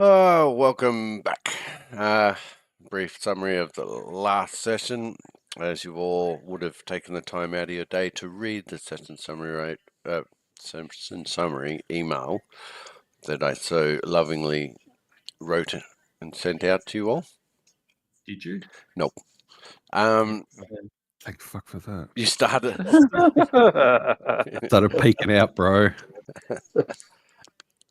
Welcome back. Brief summary of the last session. As you all would have taken the time out of your day to read the session summary email that I so lovingly wrote and sent out to you all. Did you? Nope. Thank fuck for that. You started peeking out, bro.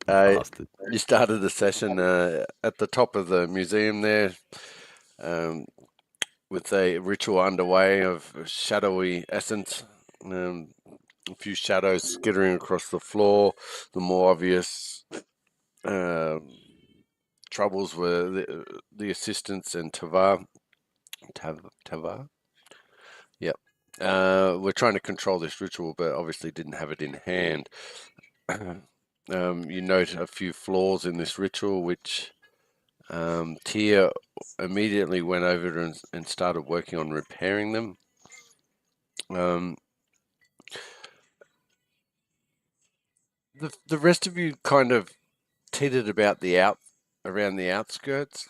You started the session at the top of the museum there, with a ritual underway of shadowy essence. A few shadows skittering across the floor. The more obvious troubles were the assistants and Tavar. Yep. We're trying to control this ritual, but obviously didn't have it in hand. You note a few flaws in this ritual, which Tia immediately went over and started working on repairing them. The rest of you kind of teetered about around the outskirts,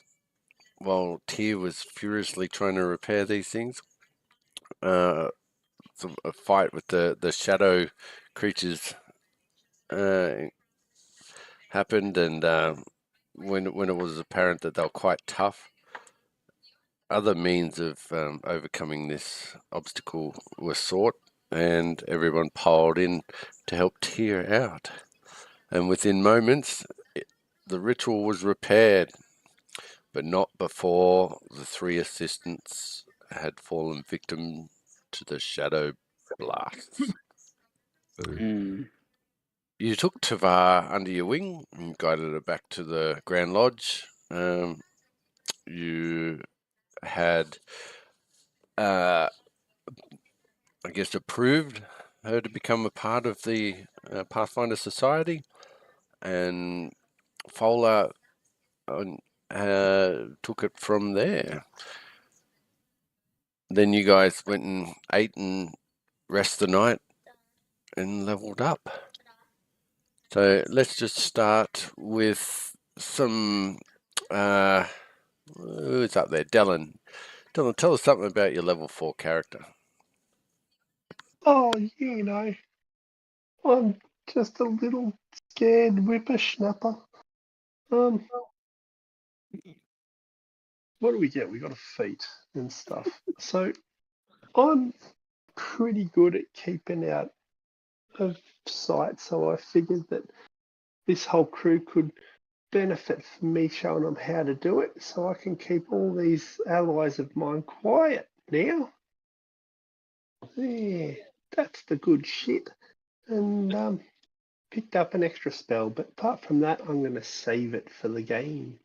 while Tia was furiously trying to repair these things. A fight with the shadow creatures happened, and when it was apparent that they were quite tough, other means of overcoming this obstacle were sought, and everyone piled in to help Tia out. And within moments, the ritual was repaired, but not before the three assistants had fallen victim to the shadow blasts. You took Tavar under your wing and guided her back to the Grand Lodge. You had, I guess, approved her to become a part of the Pathfinder Society, and Fowler took it from there. Then you guys went and ate and rested the night and leveled up. So let's just start with some... who's up there? Dylan. Dylan, tell us something about your level 4 character. Oh, I'm just a little scared whippersnapper. What do we get? We got a feat and stuff. So I'm pretty good at keeping out of sight, so I figured that this whole crew could benefit from me showing them how to do it, so I can keep all these allies of mine quiet now. Yeah, that's the good shit. And picked up an extra spell, but apart from that, I'm going to save it for the game.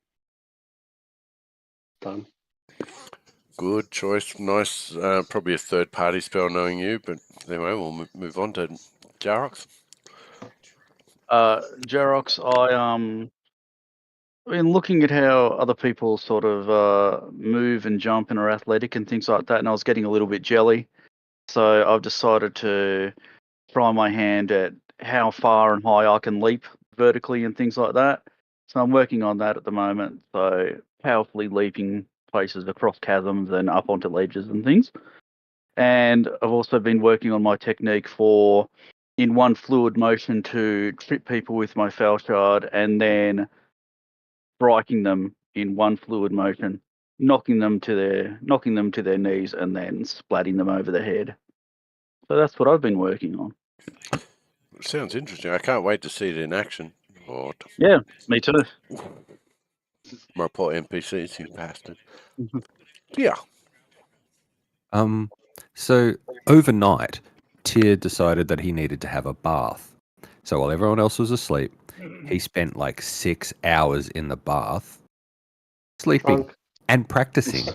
Done. Good choice. Nice. Probably a third-party spell knowing you, but anyway, we'll move on to Jarox. Jarox, I've been looking at how other people sort of move and jump and are athletic and things like that, and I was getting a little bit jelly. So I've decided to try my hand at how far and high I can leap vertically and things like that. So I'm working on that at the moment. So powerfully leaping places across chasms and up onto ledges and things. And I've also been working on my technique for, in one fluid motion, to trip people with my foul shard and then striking them in one fluid motion, knocking them to their knees and then splatting them over the head. So that's what I've been working on. Sounds interesting. I can't wait to see it in action. Lord. Yeah, me too. My poor NPCs, you bastard. Yeah. So overnight, Tyr decided that he needed to have a bath. So while everyone else was asleep, he spent like 6 hours in the bath, sleeping and practicing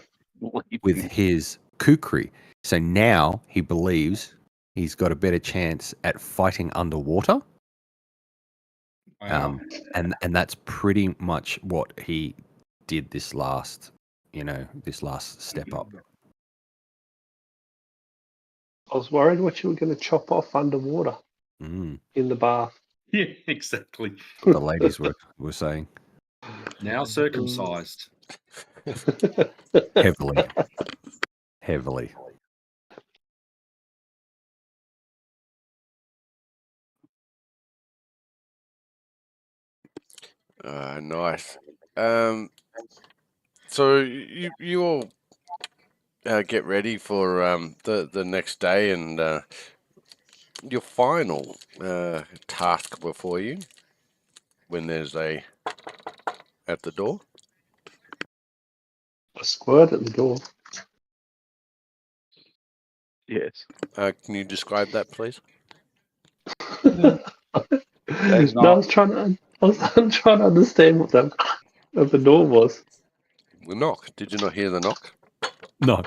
with his kukri. So now he believes he's got a better chance at fighting underwater. Wow. And that's pretty much what he did this last step up. I was worried what you were going to chop off underwater in the bath. Yeah, exactly. The ladies were saying. Now circumcised. Heavily. Heavily. Nice. So you all get ready for the next day and your final task before you when there's a at the door. A squirt at the door. Yes. Can you describe that, please? No, That's I was trying to understand what the door was. The knock. Did you not hear the knock? No.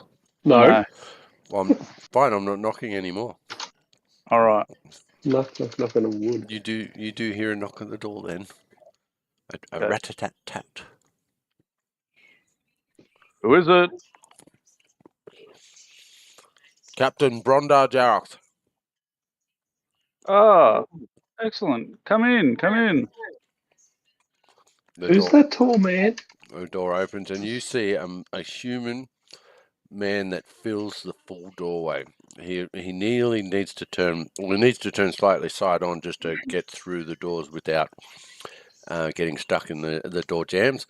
No. Well, I'm fine. I'm not knocking anymore. All right. Knock on a wood. You do hear a knock on the door then. A Okay. rat-a-tat-tat. Who is it? Captain Brondar Jarroth. Ah, excellent. Come in. Come in. Who's that tall man? The door opens and you see a human man that fills the full doorway. He nearly needs to turn. Well, he needs to turn slightly side on just to get through the doors without getting stuck in the door jams.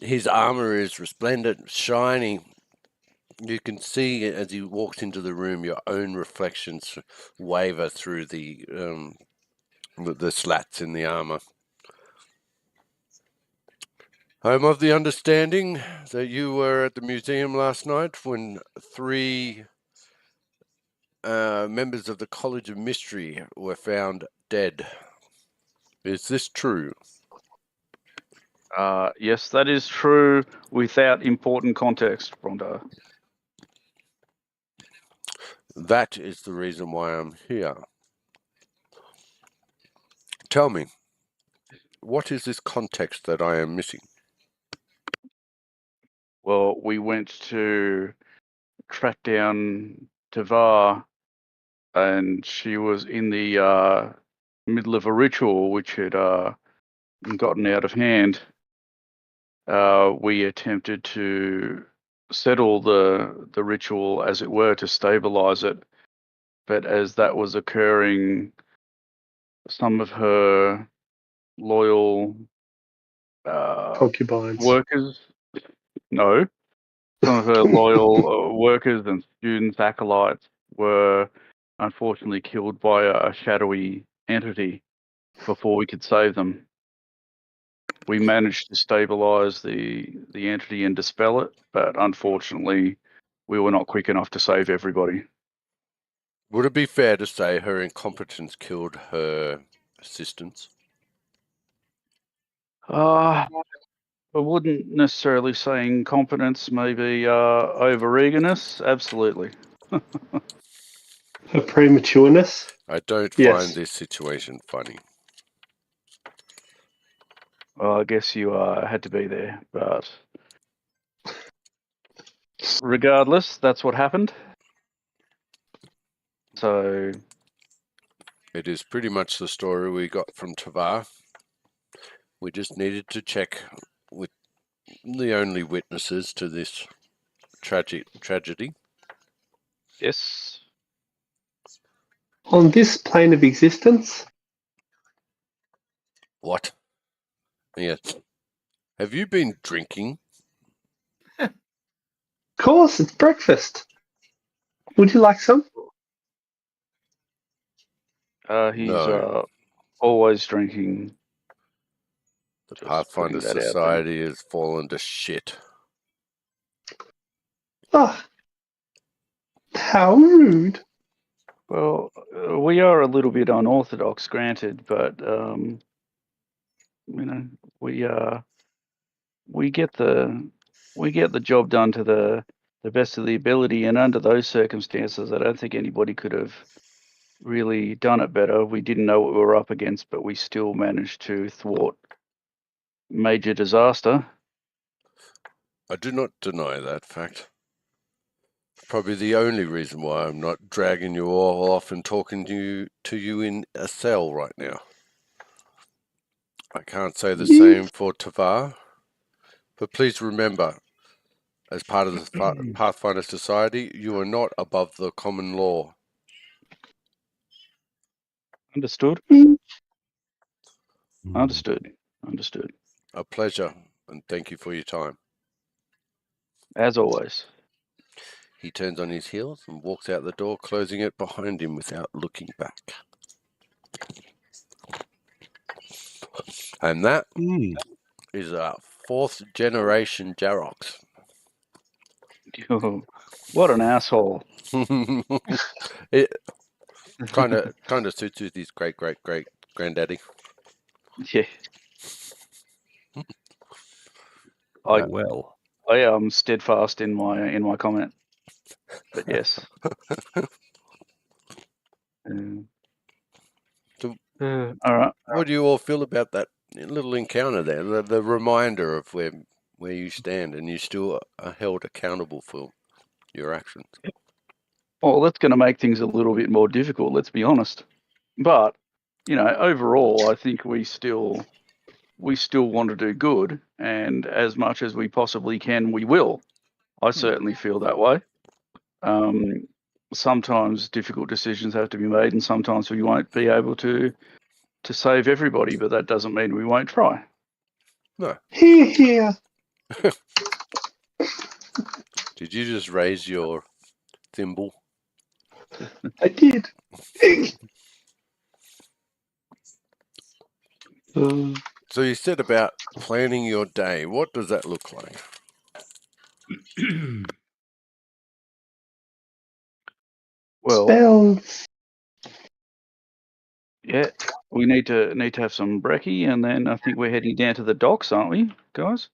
His armor is resplendent, shiny. You can see as he walks into the room your own reflections waver through the slats in the armor. I'm of the understanding that you were at the museum last night when 3 members of the College of Mystery were found dead. Is this true? Yes, that is true without important context, Bronda. That is the reason why I'm here. Tell me, what is this context that I am missing? Well, we went to track down Tavar, and she was in the middle of a ritual which had gotten out of hand. We attempted to settle the ritual, as it were, to stabilize it. But as that was occurring, some of her loyal Concubines. workers, no, some of her loyal workers and students, acolytes, were unfortunately killed by a shadowy entity before we could save them. We managed to stabilize the entity and dispel it, but unfortunately, we were not quick enough to save everybody. Would it be fair to say her incompetence killed her assistants? I wouldn't necessarily say incompetence, maybe over-eagerness. Absolutely. Her prematureness. I don't Yes. find this situation funny. Well, I guess you had to be there, but regardless, that's what happened. So It is pretty much the story we got from Tavar. We just needed to check with the only witnesses to this tragedy. yes, On this plane of existence, What? Yes. Have you been drinking? of course, it's breakfast. Would you like some? he's No. always drinking. The Just Pathfinder putting that out there. Society has fallen to shit. Ah, how rude. Well, we are a little bit unorthodox, granted, but we get the job done to the best of the ability, and under those circumstances, I don't think anybody could have really done it better. We didn't know what we were up against, but we still managed to thwart major disaster. I do not deny that fact. Probably the only reason why I'm not dragging you all off and talking to you in a cell right now. I can't say the same for Tavar. But please remember, as part of the Pathfinder Society, you are not above the common law. Understood. Hmm. Understood. Understood. A pleasure, and thank you for your time. As always. He turns on his heels and walks out the door, closing it behind him without looking back. And that is a 4th generation Jarox. What an asshole. It kind of suits with his great granddaddy. Yeah. Well. I am steadfast in my comment. But yes. So, all right. What do you all feel about that little encounter there? The reminder of where you stand, and you still are held accountable for your actions. Well, that's going to make things a little bit more difficult, let's be honest. But, overall, I think we still want to do good, and as much as we possibly can, we will. I certainly feel that way. Sometimes difficult decisions have to be made, and sometimes we won't be able to save everybody, but that doesn't mean we won't try. No. Here. Did you just raise your thimble? I did. So you said about planning your day. What does that look like? Well, spells. Yeah, we need to have some brekkie, and then I think we're heading down to the docks, aren't we, guys?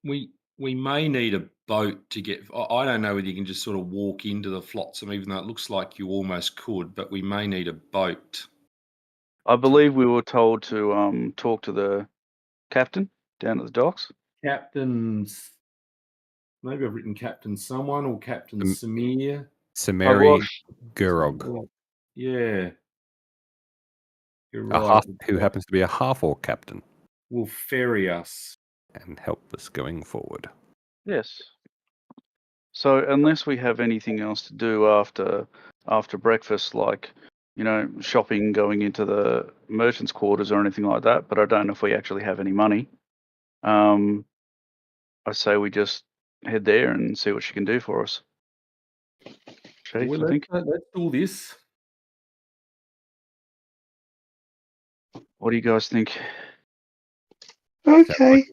We may need a boat to get. I don't know whether you can just sort of walk into the flotsam, even though it looks like you almost could. But we may need a boat. I believe we were told to talk to the captain down at the docks. Captain's. Maybe I've written Captain someone or Captain Samir. Samiri Gurog. Yeah. You're A right. half, who happens to be a half-orc captain. Will ferry us. And help us going forward. Yes. So unless we have anything else to do after breakfast, like, shopping, going into the merchants' quarters or anything like that, but I don't know if we actually have any money. I say we just head there and see what she can do for us. Chief, Well, I think. let's do this. What do you guys think? Okay.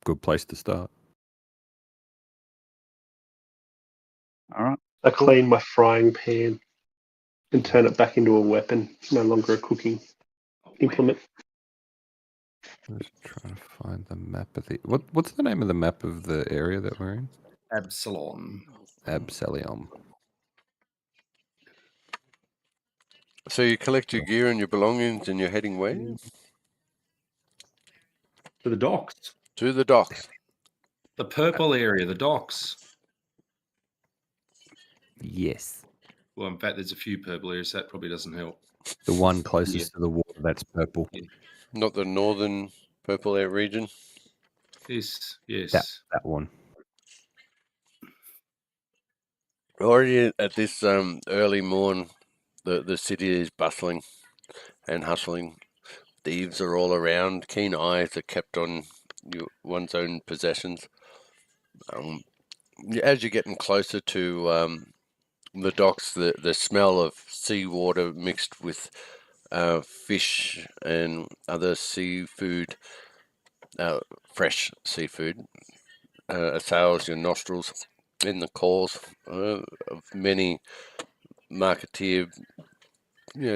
Good place to start. All right. I clean my frying pan and turn it back into a weapon, no longer a cooking implement. Let's try to find the map of the... What's the name of the map of the area that we're in? Absalom. Absaliom. So you collect your gear and your belongings, and you're heading where? To the docks. To the docks. The purple area, the docks. Yes. Well, in fact, there's a few purple areas. So that probably doesn't help. The one closest to the water that's purple. Yeah. Not the northern purple air region. Yes. That one. Already at this early morn, the city is bustling and hustling. Thieves are all around. Keen eyes are kept on one's own possessions. As you're getting closer to the docks, the smell of seawater mixed with fish and other seafood, fresh seafood, assails your nostrils. In the calls of many marketeer,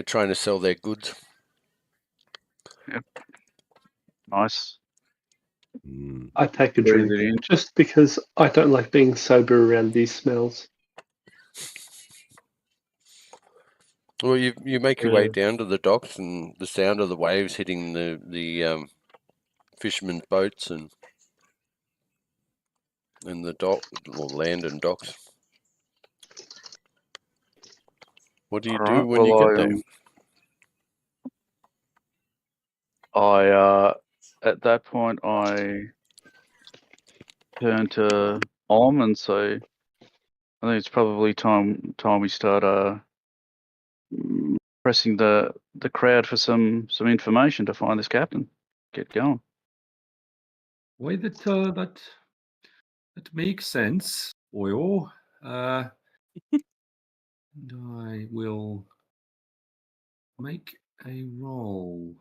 trying to sell their goods. Yep. Nice. I take a Breathe drink it in. just because I don't like being sober around these smells. Well, you make your way down to the docks, and the sound of the waves hitting the fishermen's boats and the dock, or land and docks. What do you do when you get there? At that point, I turn to Om and say, I think it's probably time we start pressing the crowd for some information to find this captain. Get going. Why that makes sense, Oyo. And I will make a roll.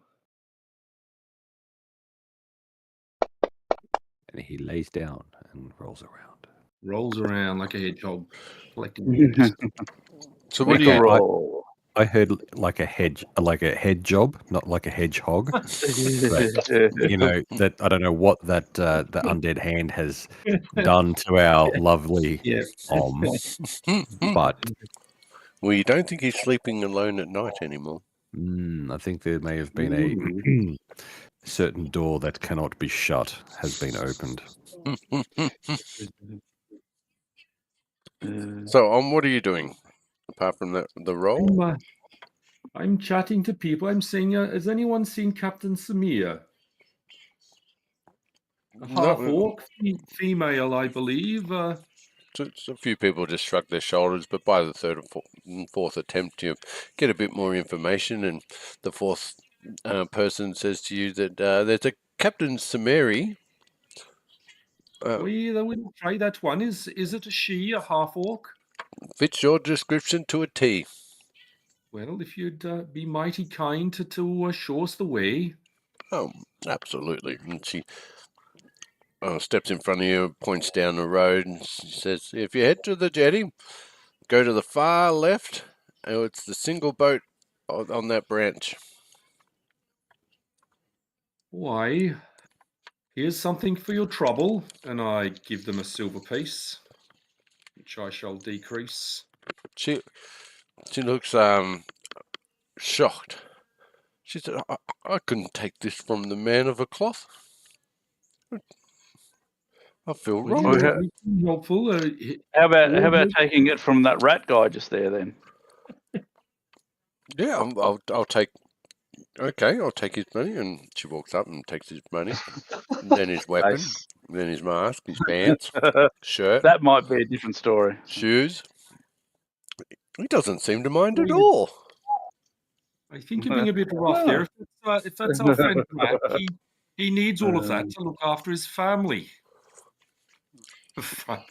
And he lays down and rolls around. Rolls around like a hedgehog, collecting dust. So what Make do a you? roll. I heard like a head job, not like a hedgehog. You know that I don't know what that the undead hand has done to our lovely Yeah. but Well, you don't think he's sleeping alone at night anymore? I think there may have been a certain door that cannot be shut has been opened. So, what are you doing apart from the roll? I'm chatting to people. I'm saying, has anyone seen Captain Samir? A half-orc, female, I believe. So a few people just shrug their shoulders, but by the third and fourth attempt, you get a bit more information, and the fourth person says to you that there's a Captain Samiri. I wouldn't try that one. Is it a she, a half-orc? Fits your description to a T. Well, if you'd be mighty kind to show us the way. Oh, absolutely. And she steps in front of you, points down the road, and she says, if you head to the jetty, go to the far left, and it's the single boat on that branch. Why, here's something for your trouble. And I give them a silver piece, which I shall decrease. She looks shocked. She said, I couldn't take this from the man of a cloth. I feel wrong. Well, Helpful. how about taking it from that rat guy just there then? Yeah, I'll take. Okay, I'll take his money. And she walks up and takes his money, and then his weapon, Nice. then his mask, his pants, shirt, That might be a different story. shoes. He doesn't seem to mind at all. I think you're being a bit rough there. If that's our friend Matt, he needs all of that to look after his family. Fuck.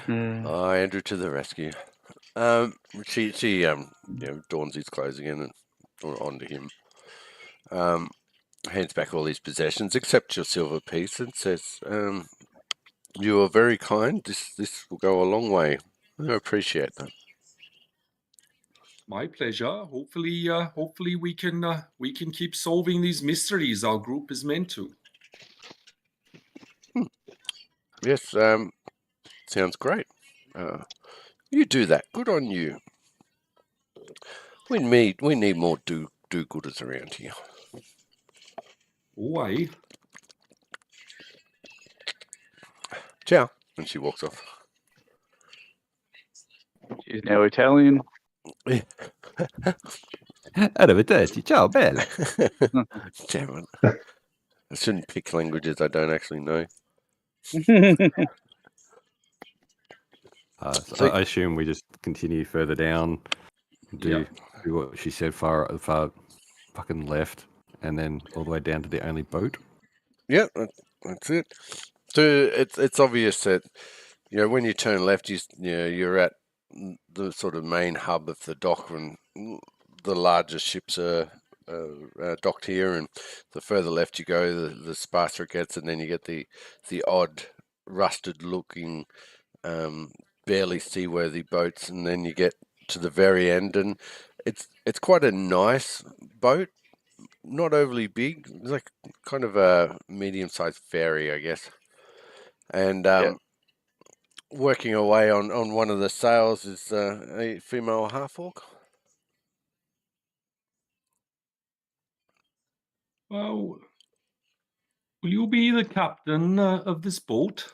Andrew to the rescue. She dons his clothes again and onto him. Hands back all his possessions except your silver piece and says, "You are very kind. This will go a long way. I appreciate that." My pleasure. Hopefully we can keep solving these mysteries our group is meant to. Yes, sounds great. You do that. Good on you. We need more do-gooders around here. Why? Ciao. And she walks off. She's now Italian. Arrivederci, ciao, bella. Damn it. I shouldn't pick languages I don't actually know. So I assume we just continue further down, do what she said, far fucking left, and then all the way down to the only boat. Yeah, that's it. So it's obvious that when you turn left, you're at the sort of main hub of the dock, and the largest ships are docked here, and the further left you go, the sparser it gets, and then you get the odd rusted-looking, barely seaworthy boats, and then you get to the very end, and it's quite a nice boat, not overly big. It's like kind of a medium-sized ferry, I guess, and working away on one of the sails is a female half-orc. Well, will you be the captain of this boat?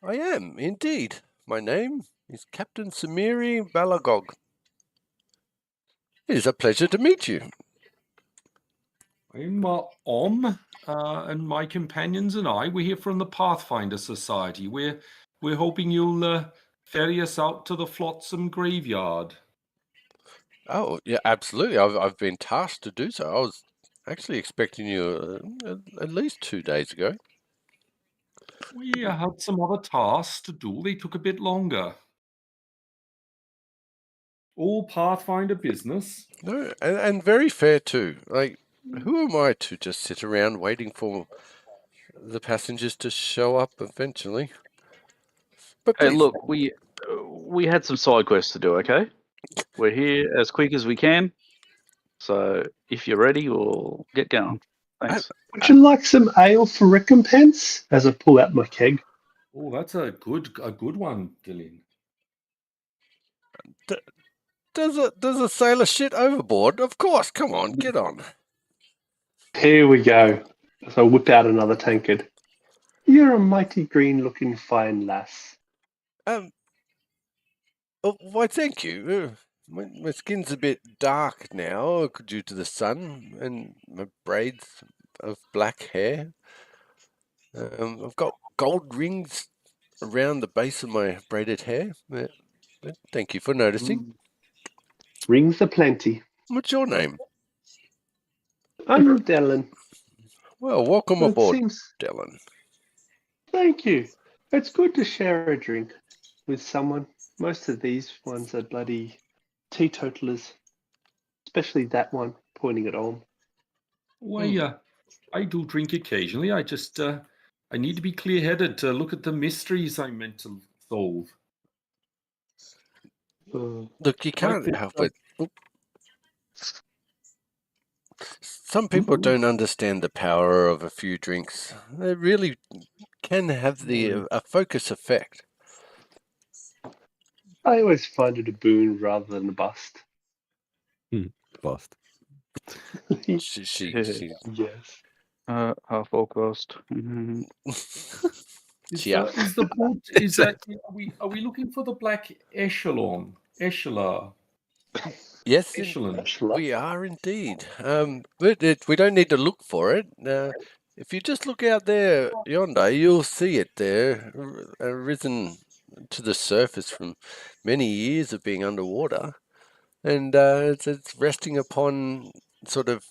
I am, indeed. My name is Captain Samiri Balagog. It is a pleasure to meet you. I'm Om, and my companions and I, we're here from the Pathfinder Society. We're hoping you'll ferry us out to the Flotsam graveyard. Oh, yeah, absolutely. I've been tasked to do so. I was actually expecting you at least 2 days ago. We had some other tasks to do. They took a bit longer. All Pathfinder business. No, and very fair too. Like, who am I to just sit around waiting for the passengers to show up eventually? But Hey, please, look, we had some side quests to do. Okay, we're here as quick as we can. So if you're ready, we'll get going. Thanks. Would you like some ale for recompense? As I pull out my keg. Oh, that's a good one, Gillian. does a sailor shit overboard? Of course. Come on, get on. Here we go. So I whip out another tankard. You're a mighty green-looking fine lass. Oh, why, thank you. My skin's a bit dark now due to the sun and my braids of black hair. I've got gold rings around the base of my braided hair. Thank you for noticing. Rings aplenty. What's your name? I'm Dylan. Well, welcome It aboard, seems. Dylan. Thank you. It's good to share a drink with someone. Most of these ones are bloody teetotalers, especially that one pointing at Om. Why, I do drink occasionally. I just I need to be clear-headed to look at the mysteries I'm meant to solve. Look, you can't this, help it. Some people don't understand the power of a few drinks. They really can have a focus effect. I always find it a boon rather than a bust. Bust. She Yes. Half orc ghost. yeah. Is the boat? Is that? Are we looking for the black echelon? Echelon. Yes, Echelon. we are indeed. But we don't need to look for it. If you just look out there yonder, you'll see it there, risen to the surface from many years of being underwater, and it's resting upon sort of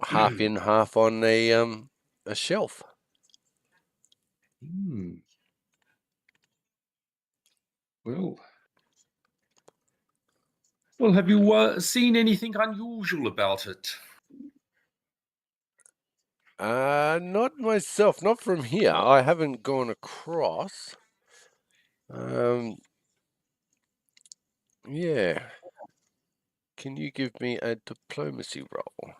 half in, half on a shelf. Well, have you seen anything unusual about it? Not myself, not from here. I haven't gone across. Yeah. Can you give me a diplomacy roll?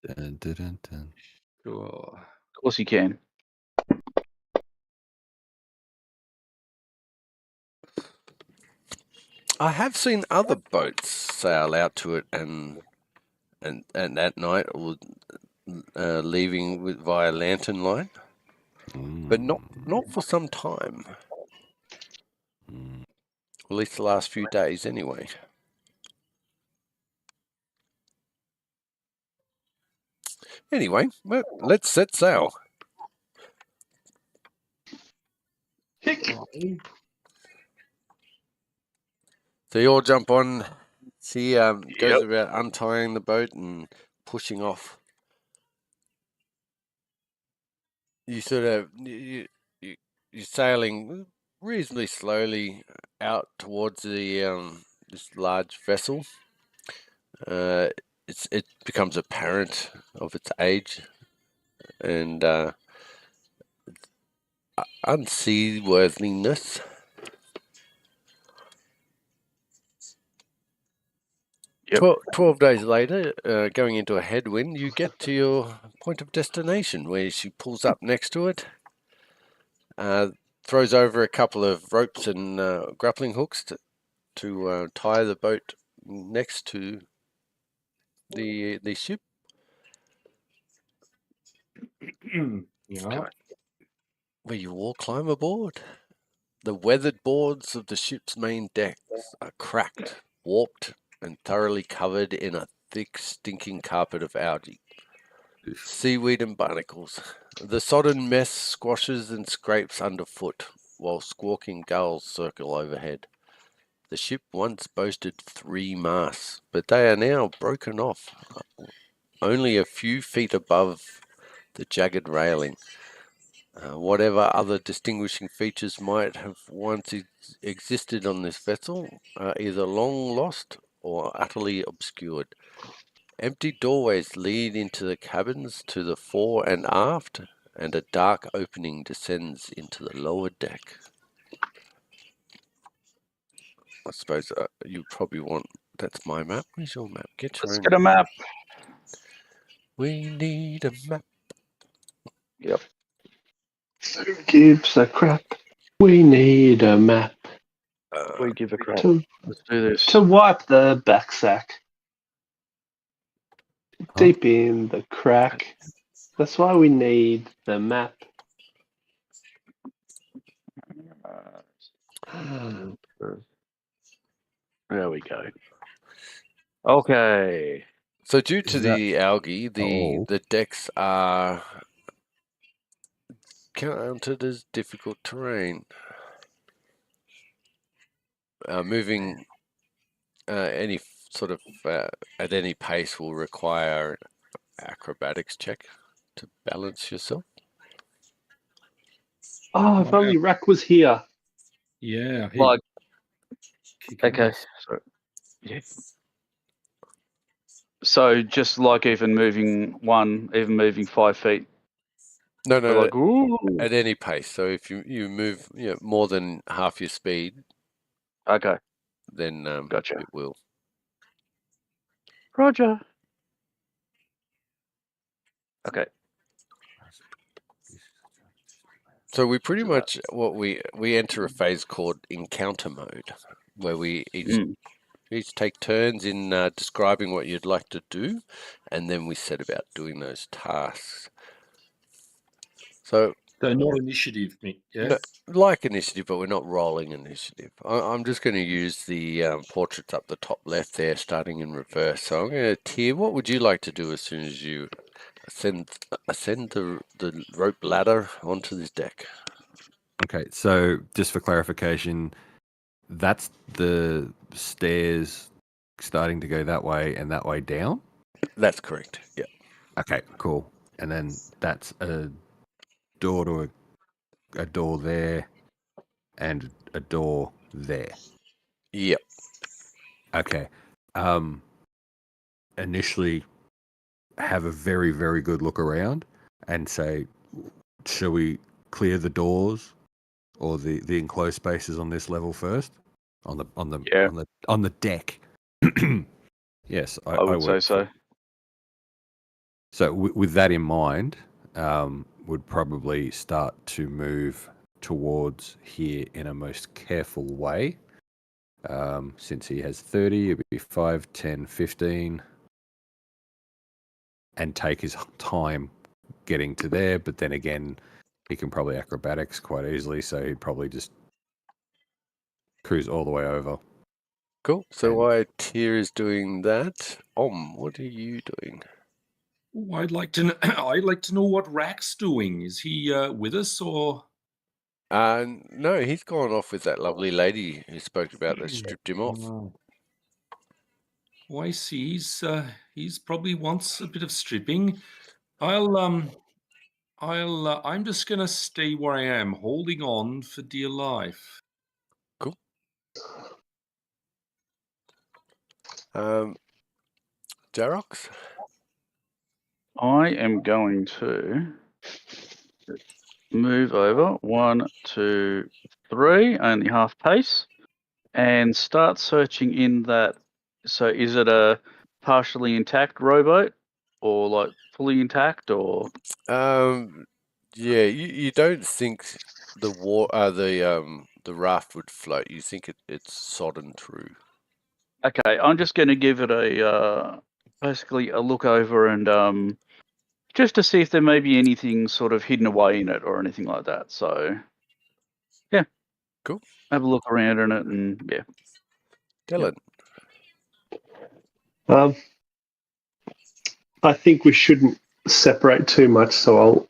Dun, dun, dun, dun. Sure. Of course you can. I have seen other boats sail out to it and at night or leaving via lantern line, but not for some time. At least the last few days, anyway. Anyway, well, let's set sail. So you all jump on. She goes about untying the boat and pushing off. You sort of you're sailing reasonably slowly out towards the this large vessel. It becomes apparent of its age and unseaworthiness. Yep. 12 days later, going into a headwind, you get to your point of destination, where she pulls up next to it, throws over a couple of ropes and grappling hooks to tie the boat next to the ship. Yeah. Where you all climb aboard. The weathered boards of the ship's main decks are cracked, warped, and thoroughly covered in a thick, stinking carpet of algae, seaweed and barnacles. The sodden mess squashes and scrapes underfoot, while squawking gulls circle overhead. The ship once boasted 3 masts, but they are now broken off, only a few feet above the jagged railing. Whatever other distinguishing features might have once existed on this vessel are either long lost or utterly obscured. Empty doorways lead into the cabins to the fore and aft, and a dark opening descends into the lower deck. I suppose you probably want... That's my map. Where's your map? Get your Let's own get a map. We need a map. Yep. Who gives a crap? We need a map We give a crap. to Let's do this. wipe the backsack deep in the crack. That's why we need the map. There we go. Okay. So due to Is that- the algae, Oh. the decks are counted as difficult terrain. Moving any sort of at any pace will require an acrobatics check to balance yourself. Oh, if only Rack was here. Yeah. Hey, Like, kick okay. ass. So, yeah. So just like even moving 5 feet. No, We're like, ooh. at any pace. So if you move more than half your speed, Okay. then Gotcha. it will. Roger. Okay. So we pretty much we enter a phase called encounter mode, where we each take turns in describing what you'd like to do, and then we set about doing those tasks. So They're not initiative, Mick. Yeah. no, like initiative, but we're not rolling initiative. I'm just going to use the portraits up the top left there, starting in reverse. So I'm going to tier. What would you like to do as soon as you ascend the rope ladder onto this deck? Okay, so just for clarification, that's the stairs starting to go that way and that way down? That's correct. Yeah. Okay, cool. And then that's a door to a door there and a door there. Yep. Okay. Initially have a very, very good look around and say, shall we clear the doors or the enclosed spaces on this level first? On the deck. Yes, I would say so. So with that in mind, would probably start to move towards here in a most careful way. Since he has 30, it'd be 5, 10, 15. And take his time getting to there. But then again, he can probably acrobatics quite easily. So he'd probably just cruise all the way over. Cool. So while Tyr is doing that, what are you doing? Ooh, I'd like to. I'd like to know what Rack's doing. Is he with us or? No, he's gone off with that lovely lady who spoke about that stripped him off. Oh, I see. He's probably wants a bit of stripping. I'm just gonna stay where I am, holding on for dear life. Cool. Jarox? I am going to move over 1, 2, 3, only half pace, and start searching in that. So is it a partially intact rowboat or like fully intact or? Yeah, you don't think the raft would float. You think it's sodden through. Okay, I'm just going to give it a basically a look over and just to see if there may be anything sort of hidden away in it or anything like that. So yeah, Cool. have a look around in it and yeah. Dylan. I think we shouldn't separate too much, so I'll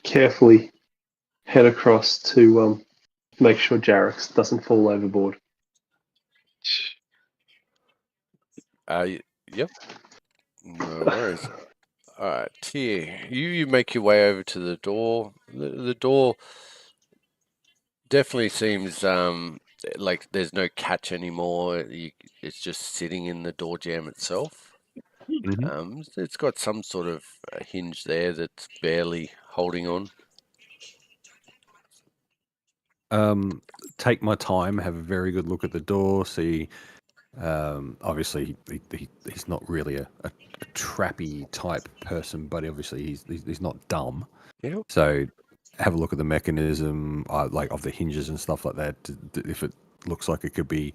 carefully head across to make sure Jarrex doesn't fall overboard. Yep. No worries. All right, Tier, you make your way over to the door. The door definitely seems like there's no catch anymore. It's just sitting in the door jamb itself. Mhm. It's got some sort of hinge there that's barely holding on. Take my time, have a very good look at the door, see. Obviously, he's not really a trappy type person, but obviously he's not dumb. Yeah. So have a look at the mechanism, like of the hinges and stuff like that. If it looks like it could be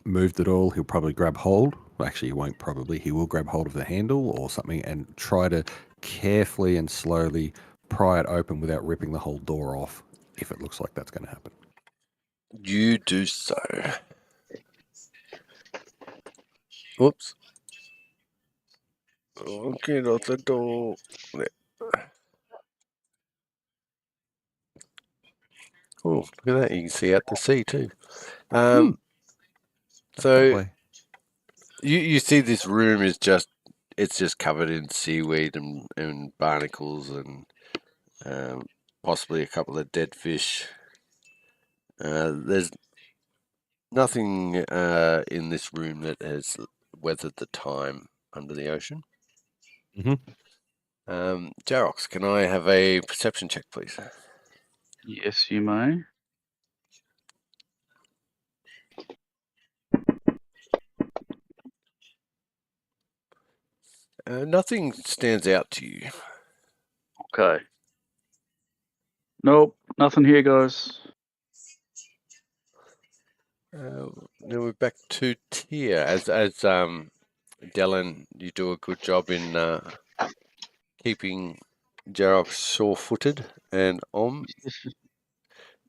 moved at all, he'll probably grab hold. Well, actually, he won't probably. He will grab hold of the handle or something and try to carefully and slowly pry it open without ripping the whole door off, if it looks like that's going to happen. You do so. Whoops. Okay, not the door. Oh, look at that. You can see out the sea too. So you see this room is just covered in seaweed and barnacles and possibly a couple of dead fish. There's nothing in this room that has weathered the time under the ocean. Jarox, can I have a perception check, please? Yes, you may. Nothing stands out to you. Okay. Nope, nothing here, guys. Now we're back to Tia. As Dylan, you do a good job in keeping Jarox sure-footed, and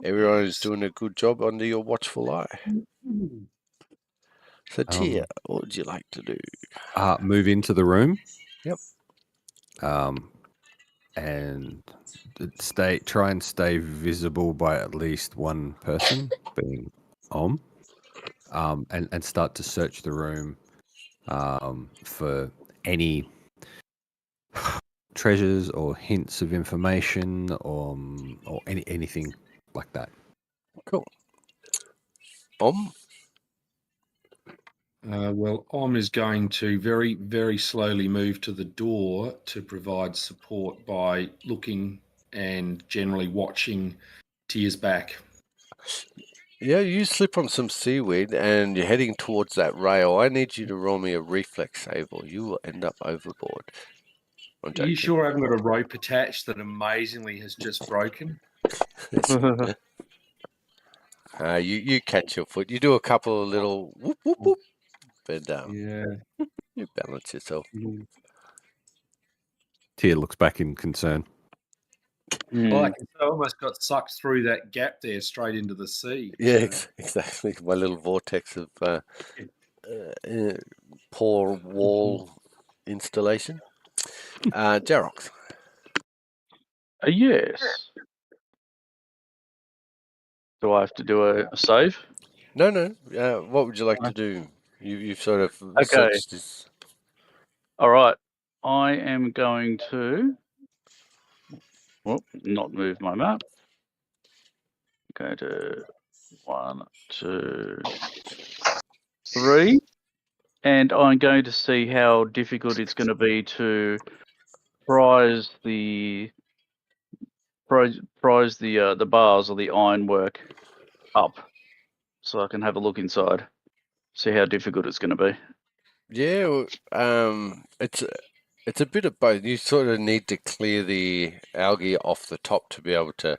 everyone is doing a good job under your watchful eye. So Tia, what would you like to do? Move into the room. Yep. And try and stay visible by at least one person, being and start to search the room for any treasures or hints of information or anything like that. Cool. Well, Om is going to very, very slowly move to the door to provide support by looking and generally watching Tier's back. Yeah, you slip on some seaweed and you're heading towards that rail. I need you to roll me a reflex save or you will end up overboard. Are you sure I haven't got a rope attached that amazingly has just broken? You catch your foot. You do a couple of little whoop, whoop, whoop. But Yeah. you balance yourself. Tia looks back in concern. Well, I almost got sucked through that gap there straight into the sea. Yeah, exactly. My little vortex of poor wall installation. Jarox. Yes. Do I have to do a save? No. What would you like to do? You've sort of searched this. All right. I am going to not move my map. Go to 1, 2, 3. And I'm going to see how difficult it's going to be to prise the bars or the ironwork up, so I can have a look inside, see how difficult it's going to be. Yeah, it's a bit of both. You sort of need to clear the algae off the top to be able to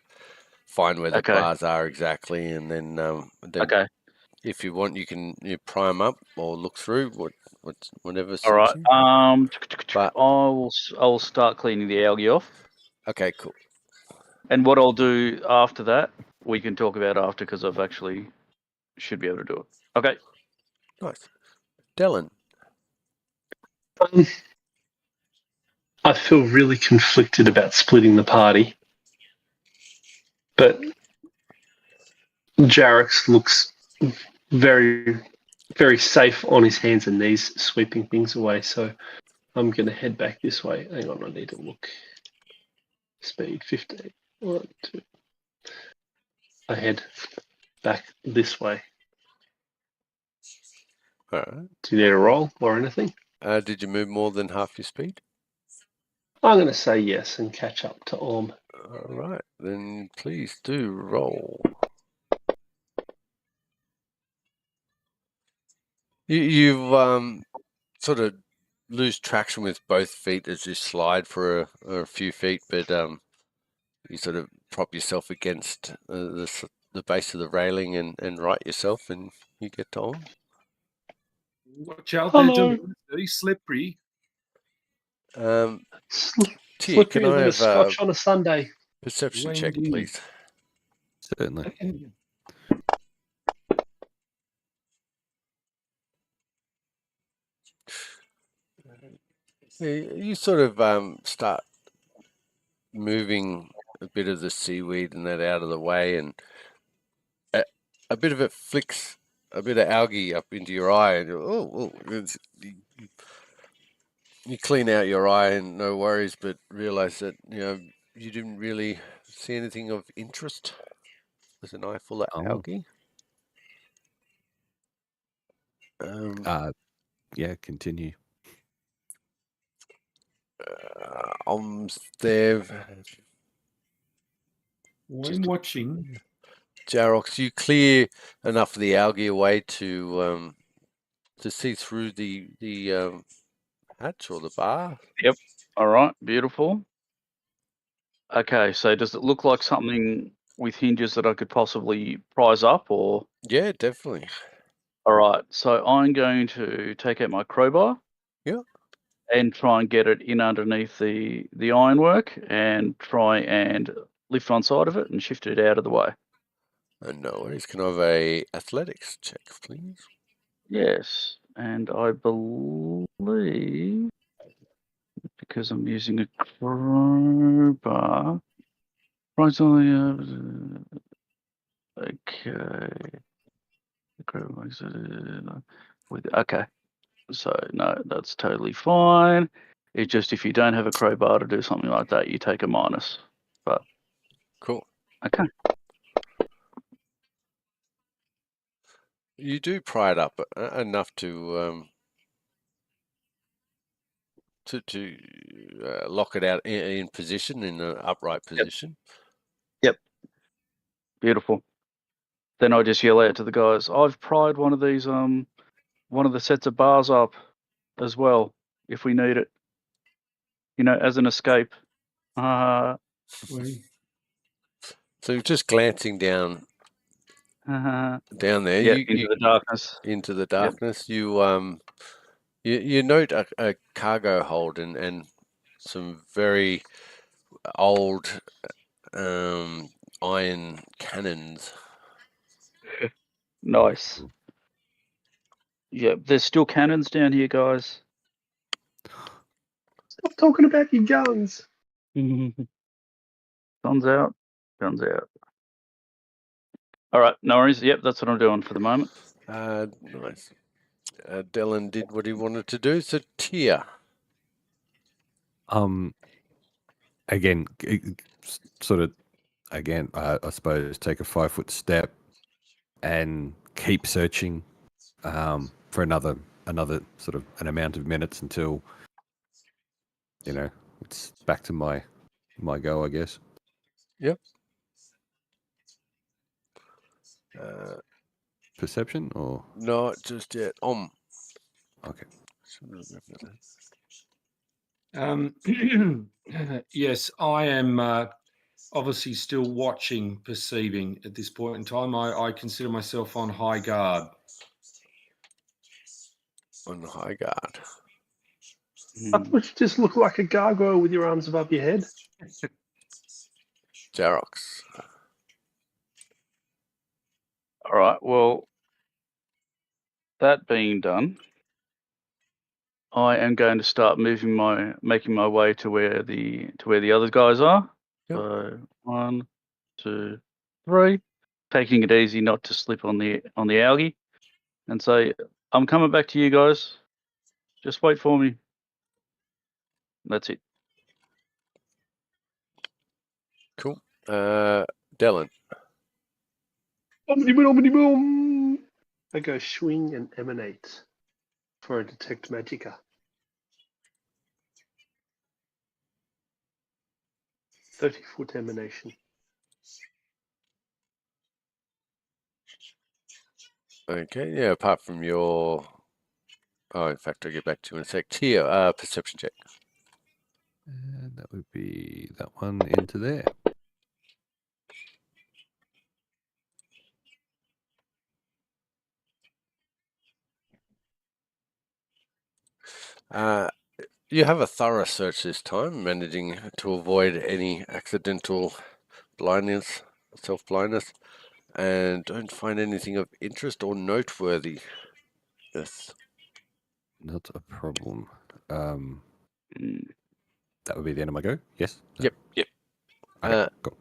find where the bars are exactly, and then if you want, you can pry them up or look through whatever suits All right. you. But I'll start cleaning the algae off. Okay, cool. And what I'll do after that, we can talk about after, because I've actually should be able to do it. Okay. Nice. Dylan. I feel really conflicted about splitting the party, but Jarek's looks very, very safe on his hands and knees, sweeping things away. So I'm going to head back this way. Hang on, I need to look. Speed 15. 1, 2. I head back this way. All right. Do you need a roll or anything? Did you move more than half your speed? I'm going to say yes and catch up to Orm. All right, then please do roll. You've sort of lose traction with both feet as you slide for a few feet, but you sort of prop yourself against the base of the railing and right yourself, and you get on. Watch out, Hello. they're very slippery. Tia, Slippery can I than a have scotch on a Sunday. perception check, Indeed. please? Certainly. You sort of start moving a bit of the seaweed and that out of the way, and a bit of it flicks a bit of algae up into your eye, and you clean out your eye and no worries, but realize that you didn't really see anything of interest. There's an eye full of algae. Yeah, continue. There. I'm watching. Jarox, you clear enough of the algae away to see through the hatch or the bar. Yep. All right. Beautiful. Okay. So does it look like something with hinges that I could possibly prise up, or? Yeah, definitely. All right. So I'm going to take out my crowbar. Yeah. And try and get it in underneath the ironwork and try and lift one side of it and shift it out of the way. No worries. Can I have a athletics check, please? Yes, and I believe because I'm using a crowbar. Right on the okay. The crowbar okay. So no, that's totally fine. It's just if you don't have a crowbar to do something like that, you take a minus. But cool. Okay. You do pry it up enough to lock it out in position, in an upright position. Yep. Beautiful. Then I just yell out to the guys, I've pried one of these one of the sets of bars up as well, if we need it. As an escape. So you're just glancing down there. Yeah, into the darkness. Into the darkness. Yep. You note a cargo hold and some very old iron cannons. Nice. Yeah, there's still cannons down here, guys. Stop talking about your guns. Guns out. Guns out. All right, no worries. Yep, that's what I'm doing for the moment. Nice. Dylan did what he wanted to do. So Tia. Again, sort of, again, I suppose take a 5-foot step and keep searching for another sort of an amount of minutes until it's back to my go, I guess. Yep. Perception or not just yet. Okay. Yes, I am obviously still watching, perceiving at this point in time. I consider myself on high guard. On high guard. I thought you just look like a gargoyle with your arms above your head. Jarox. All right, well, that being done, I am going to start making my way to where the other guys are. Yep. So 1, 2, 3. Taking it easy, not to slip on the algae, and say, "I'm coming back to you guys. Just wait for me." That's it. Cool. Dylan. Boom. I go swing and emanate for a detect magicka. 30-foot emanation. Okay, yeah, apart from your... Oh, in fact, I'll get back to you in a sec. Tia, perception check. And that would be that one into there. You have a thorough search this time, managing to avoid any accidental blindness, self-blindness, and don't find anything of interest or noteworthy. Yes. Not a problem. That Mm. would be the end of my go. Yes. Yep. Okay, cool.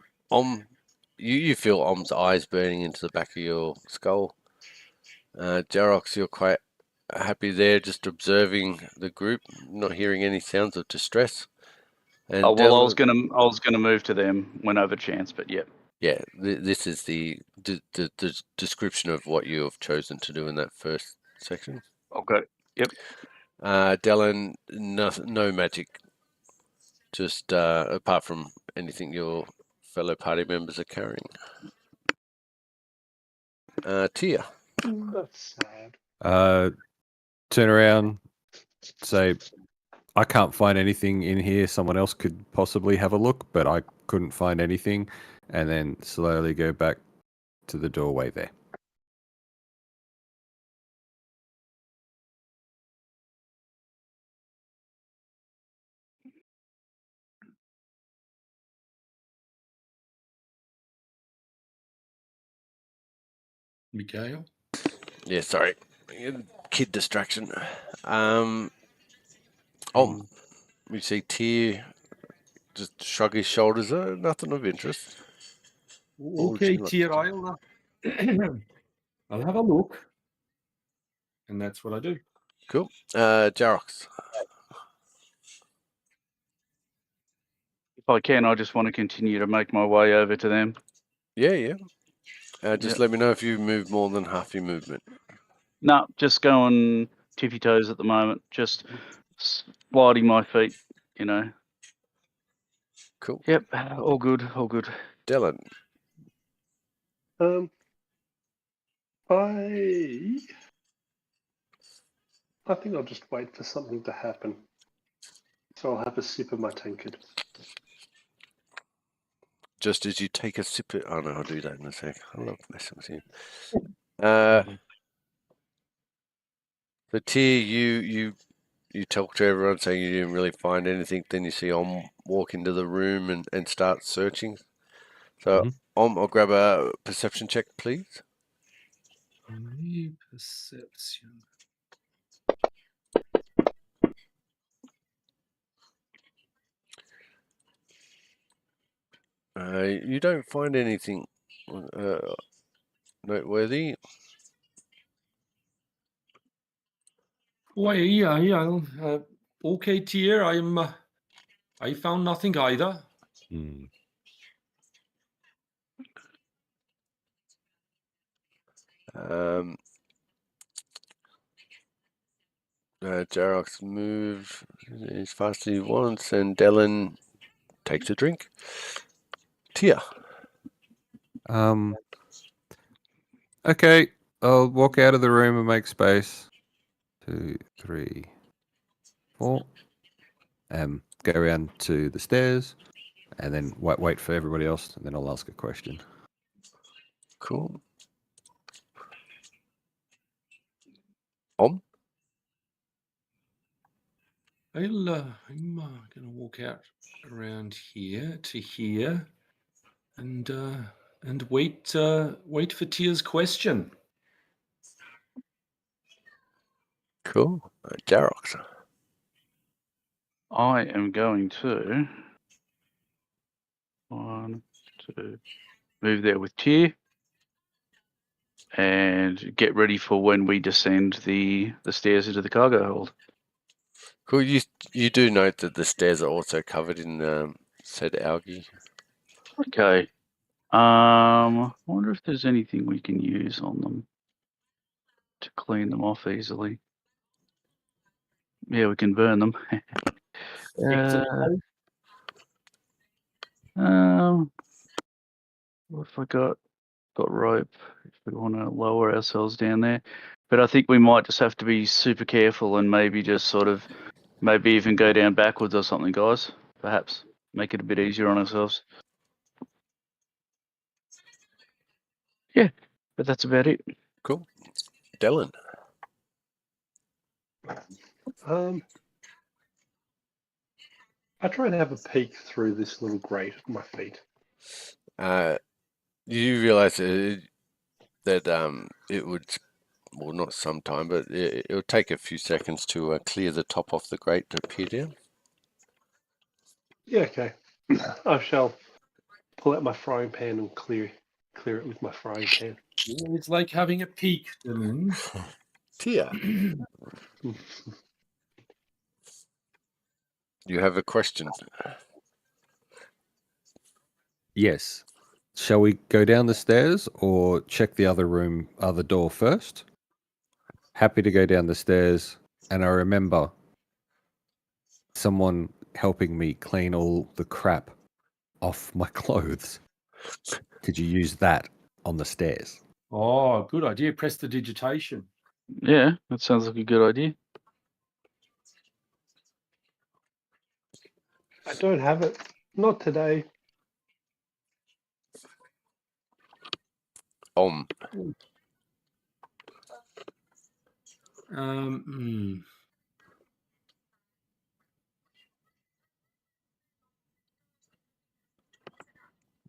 You feel Om's eyes burning into the back of your skull. Jarox, you're quite happy there, just observing the group, not hearing any sounds of distress. And Oh well, I was Dylan- gonna move to them when I have a chance, but yeah. Yeah, this is the description of what you have chosen to do in that first section. Okay. Yep. Dylan, no magic, just apart from anything your fellow party members are carrying. Tia. That's sad. Turn around, say, I can't find anything in here. Someone else could possibly have a look, but I couldn't find anything. And then slowly go back to the doorway there. Mikhail? Yeah, sorry. Kid distraction. We see Tia just shrug his shoulders. Nothing of interest. What would Okay, you like to Tier, do? I'll have a look. And that's what I do. Cool. Jarox. If I can, I just want to continue to make my way over to them. Yeah. Just Yep. let me know if you move more than half your movement. No, just going tippy toes at the moment. Just sliding my feet, you know. Cool. Yep. All good. Dylan. I think I'll just wait for something to happen. So I'll have a sip of my tankard. Just as you take a sip of... Oh, no, I'll do that in a sec. I love messing with you. So, Tia, you talk to everyone saying you didn't really find anything. Then you see Om walk into the room and start searching. So, I'll grab a perception check, please. Perception. You don't find anything noteworthy. Well, yeah. Okay, Tier, I found nothing either. Jarox moves as fast as he wants, and Dylan takes a drink. Tia. Okay, I'll walk out of the room and make space. 2, 3, 4. Go around to the stairs, and then wait for everybody else, and then I'll ask a question. Cool. Om? I'm gonna walk out around here to here, and wait for Tia's question. Cool. Jarox. I am going to move there with Tyr and get ready for when we descend the stairs into the cargo hold. Cool. You do note that the stairs are also covered in said algae. Okay. I wonder if there's anything we can use on them to clean them off easily. Yeah, we can burn them. What if I got rope? If we want to lower ourselves down there, but I think we might just have to be super careful and maybe just sort of maybe even go down backwards or something, guys. Perhaps make it a bit easier on ourselves. Yeah, but that's about it. Cool. Dylan. I try and have a peek through this little grate at my feet. You realise that it would, well, not sometime, but it will take a few seconds to clear the top off the grate to peer down. Yeah, okay. I shall pull out my frying pan and clear it with my frying pan. It's like having a peek, Dylan. Tia, you have a question. Yes. Shall we go down the stairs or check the other door first? Happy to go down the stairs. And I remember someone helping me clean all the crap off my clothes. Could you use that on the stairs? Oh, good idea. Prestidigitation. Yeah, that sounds like a good idea. I don't have it. Not today.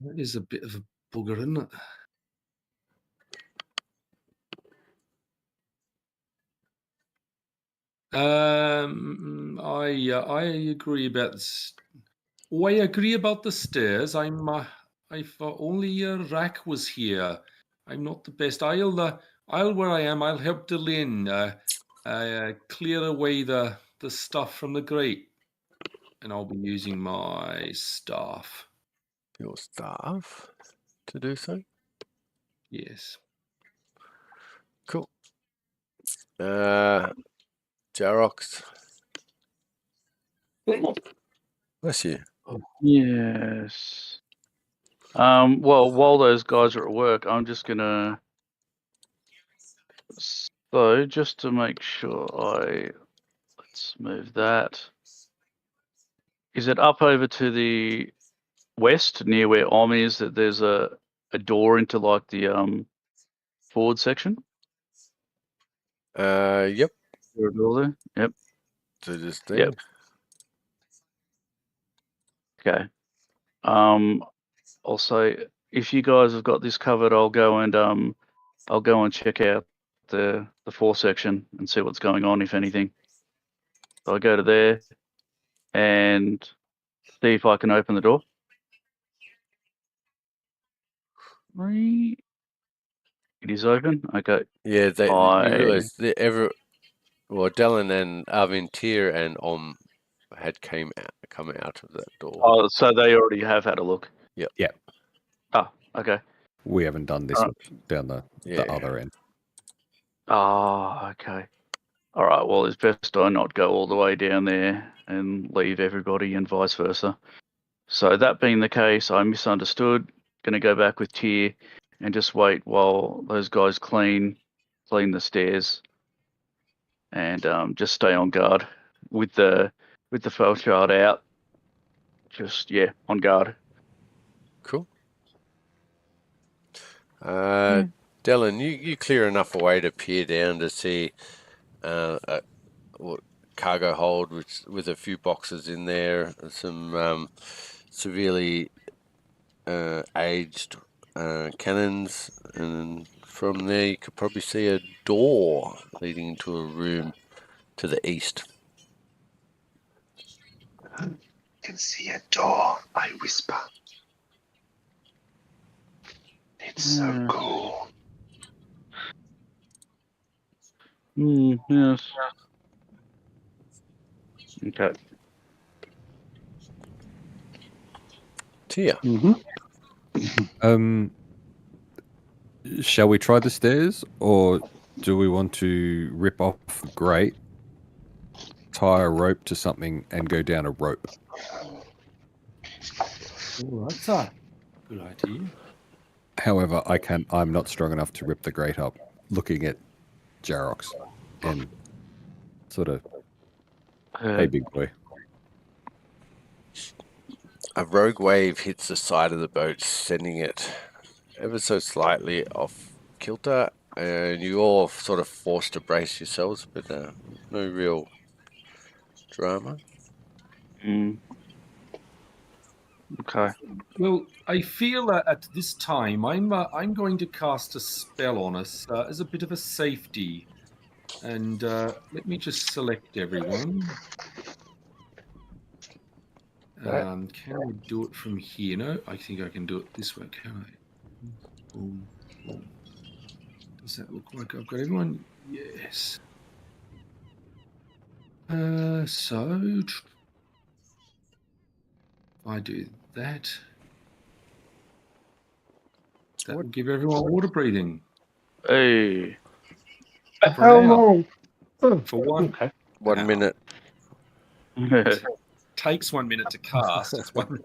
That is a bit of a bugger, isn't it? I agree about this. Oh, I agree about the stairs. If only Rack was here. I'm not the best. I'll where I am. I'll help Delin clear away the stuff from the grate, and I'll be using my staff. Your staff to do so? Yes. Cool. Jarox. Bless you. Yes. Well, while those guys are at work, I'm just gonna. So just to make sure, let's move that. Is it up over to the west near where Om is? That there's a door into like the forward section. Yep. There a door there? Yep. To this thing. Yep. Okay. Also, if you guys have got this covered, I'll go and check out the fore section and see what's going on, if anything. So I go to there and see if I can open the door. It is open. Okay. Yeah, you realise that Dallin and Arvin Tyr and had come out of that door. Oh, so they already have had a look. Yep. Yep. Oh, okay. We haven't done this down the other end. Oh, okay. All right. Well, it's best I not go all the way down there and leave everybody and vice versa. So that being the case, I misunderstood. Going to go back with Tyr and just wait while those guys clean the stairs, and just stay on guard with the fell shard out. Just on guard. Cool. Dylan, you clear enough away to peer down to see what cargo hold with a few boxes in there, some severely aged cannons, and from there you could probably see a door leading into a room to the east. can see a door, I whisper. It's so cool. Yes. Okay. Tia. Mm-hmm. Shall we try the stairs, or do we want to rip off the grate, tie a rope to something, and go down a rope? Oh, that's a good idea. However, I'm not strong enough to rip the grate up. Looking at Jarox and sort of, hey, big boy. A rogue wave hits the side of the boat, sending it ever so slightly off kilter, and you all sort of forced to brace yourselves, but no real drama. Okay. Well, I feel at this time I'm going to cast a spell on us as a bit of a safety, and let me just select everyone. Can I do it from here? No, I think I can do it this way. Can I? Boom, boom. Does that look like I've got everyone? Yes. So if I do that, that will give everyone water breathing. Hey. For How now. long? For one. Okay. 1 minute. Takes 1 minute to cast. It's one.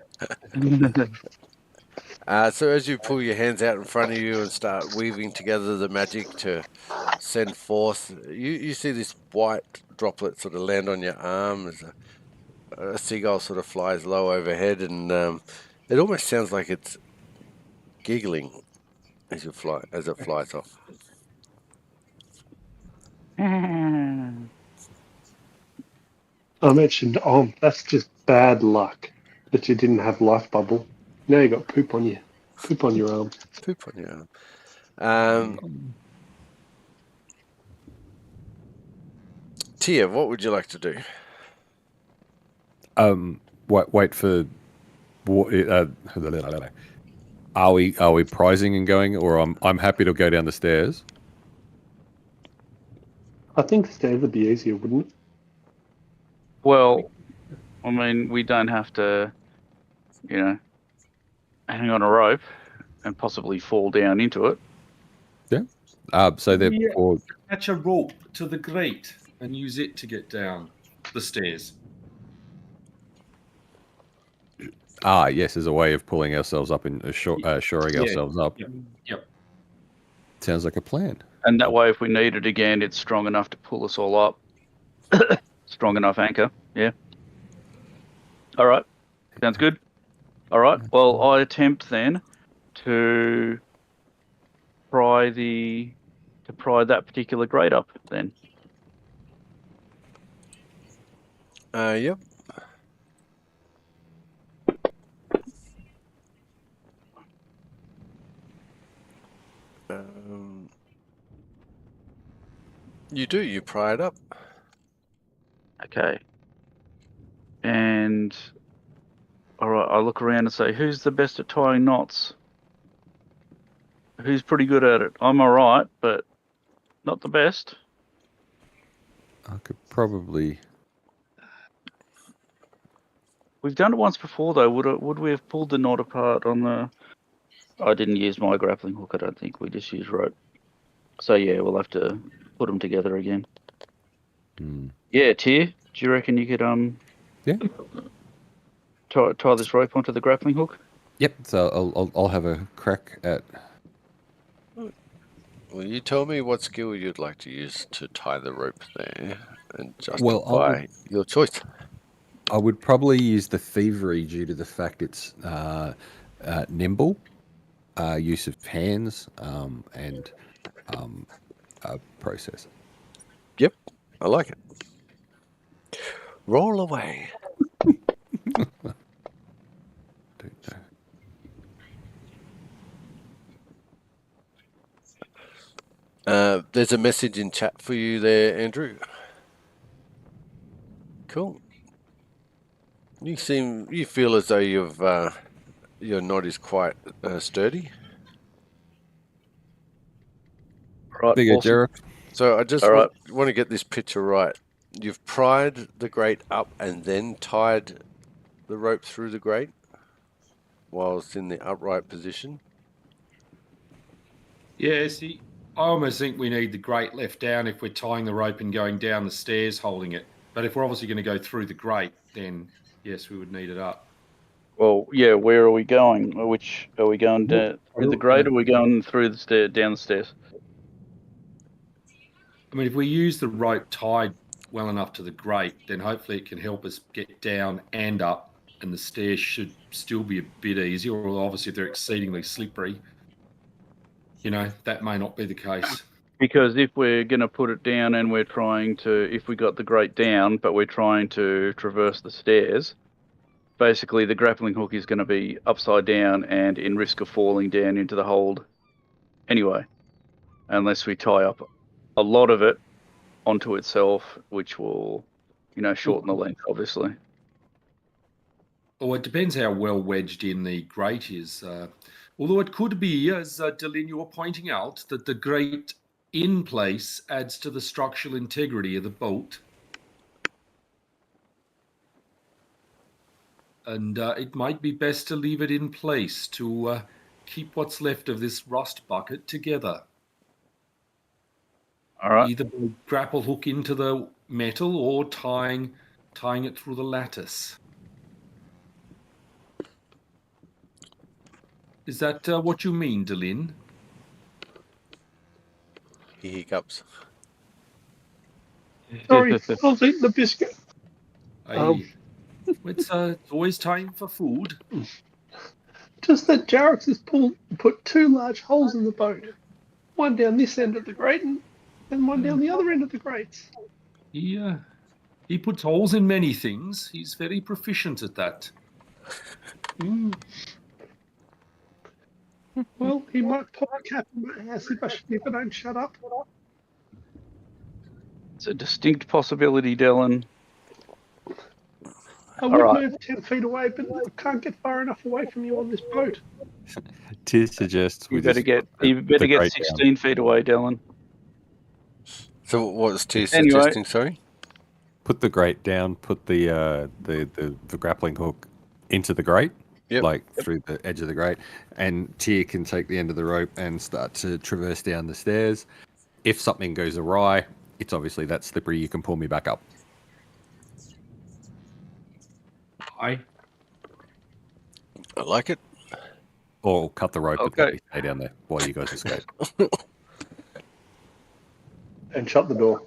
So as you pull your hands out in front of you and start weaving together the magic to send forth, you see this white droplet sort of land on your arm as a seagull sort of flies low overhead, and it almost sounds like it's giggling as it flies off. I mentioned, that's just bad luck that you didn't have life bubble. Now you got poop on your arm. Poop on your arm. Tia, what would you like to do? Wait for. Are we prizing and going, or I'm happy to go down the stairs? I think the stairs would be easier, wouldn't it? Well, I mean, we don't have to, hang on a rope and possibly fall down into it. Yeah. So they're Yeah. Attach a rope to the grate and use it to get down the stairs. Yes, as a way of pulling ourselves up and shoring ourselves up. Yep. Sounds like a plan. And that way, if we need it again, it's strong enough to pull us all up. Strong enough anchor. Yeah. All right. Sounds good. All right. Well, I attempt then to pry that particular grate up then. Yep. You do. You pry it up. Okay. And all right, I look around and say, who's the best at tying knots? Who's pretty good at it? I'm all right, but not the best. I could probably. We've done it once before, though. Would we have pulled the knot apart on the... I didn't use my grappling hook, I don't think. We just used rope. So, yeah, we'll have to put them together again. Yeah, Tyr, do you reckon you could Yeah. tie this rope onto the grappling hook? Yep. So I'll have a crack at. Well, you tell me what skill you'd like to use to tie the rope there, and justify your choice. I would probably use the thievery due to the fact it's nimble, use of hands, and process. Yep, I like it. Roll away. There's a message in chat for you there, Andrew. Cool. You feel as though your knot is quite sturdy. Right, There you go, awesome. Jareth. So I just All right. want to get this picture right. You've pried the grate up and then tied the rope through the grate while it's in the upright position. Yeah, see, I almost think we need the grate left down if we're tying the rope and going down the stairs holding it. But if we're obviously going to go through the grate, then yes, we would need it up. Well, yeah. Where are we going? Which are we going through the grate, or are we going through the stair down the stairs? I mean, if we use the rope tied well enough to the grate, then hopefully it can help us get down and up, and the stairs should still be a bit easier. Or obviously, if they're exceedingly slippery, that may not be the case. Because if we're going to put it down and we're trying to, if we got the grate down, but we're trying to traverse the stairs, basically the grappling hook is going to be upside down and in risk of falling down into the hold anyway, unless we tie up a lot of it onto itself, which will, shorten the length, obviously. Or it depends how well wedged in the grate is. Although it could be, as Delin, you were pointing out, that the grate in place adds to the structural integrity of the boat. And it might be best to leave it in place to keep what's left of this rust bucket together. All right. Either by grapple hook into the metal or tying it through the lattice. Is that what you mean, Delin? He hiccups. Sorry, I was eating the biscuit. It's always time for food. Just that Jarrett has put two large holes in the boat. One down this end of the grate and one down the other end of the grates. He puts holes in many things. He's very proficient at that. Well, he might pop a cap in my ass if I don't shut up. It's a distinct possibility, Dylan. I would move 10 feet away, but I can't get far enough away from you on this boat. Tiz suggests You better get 16 feet away, Dylan. So what's T Anyway. suggesting, sorry? Put the grate down, put the grappling hook into the grate, through the edge of the grate, and Tyr can take the end of the rope and start to traverse down the stairs. If something goes awry, it's obviously that slippery, you can pull me back up. I like it. Or cut the rope and let me stay down there while you guys escape. And shut the door.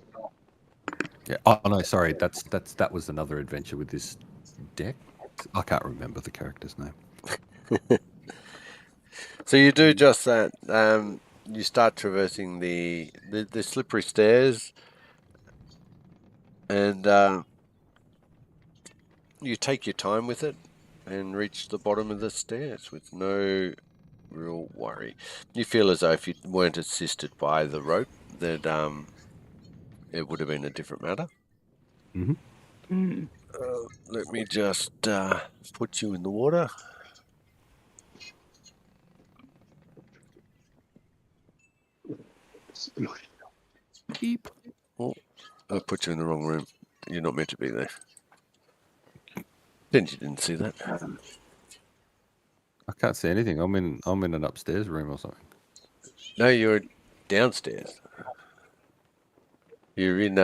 Yeah. Oh no, sorry. That was another adventure with this deck. I can't remember the character's name. So you do just that. You start traversing the slippery stairs, and you take your time with it and reach the bottom of the stairs with no real worry. You feel as though if you weren't assisted by the rope, that it would have been a different matter. Mm-hmm. Let me just put you in the water. Beep. Oh, I put you in the wrong room. You're not meant to be there. Then you didn't see that. I can't see anything. I'm in an upstairs room or something. No, you're downstairs. You're in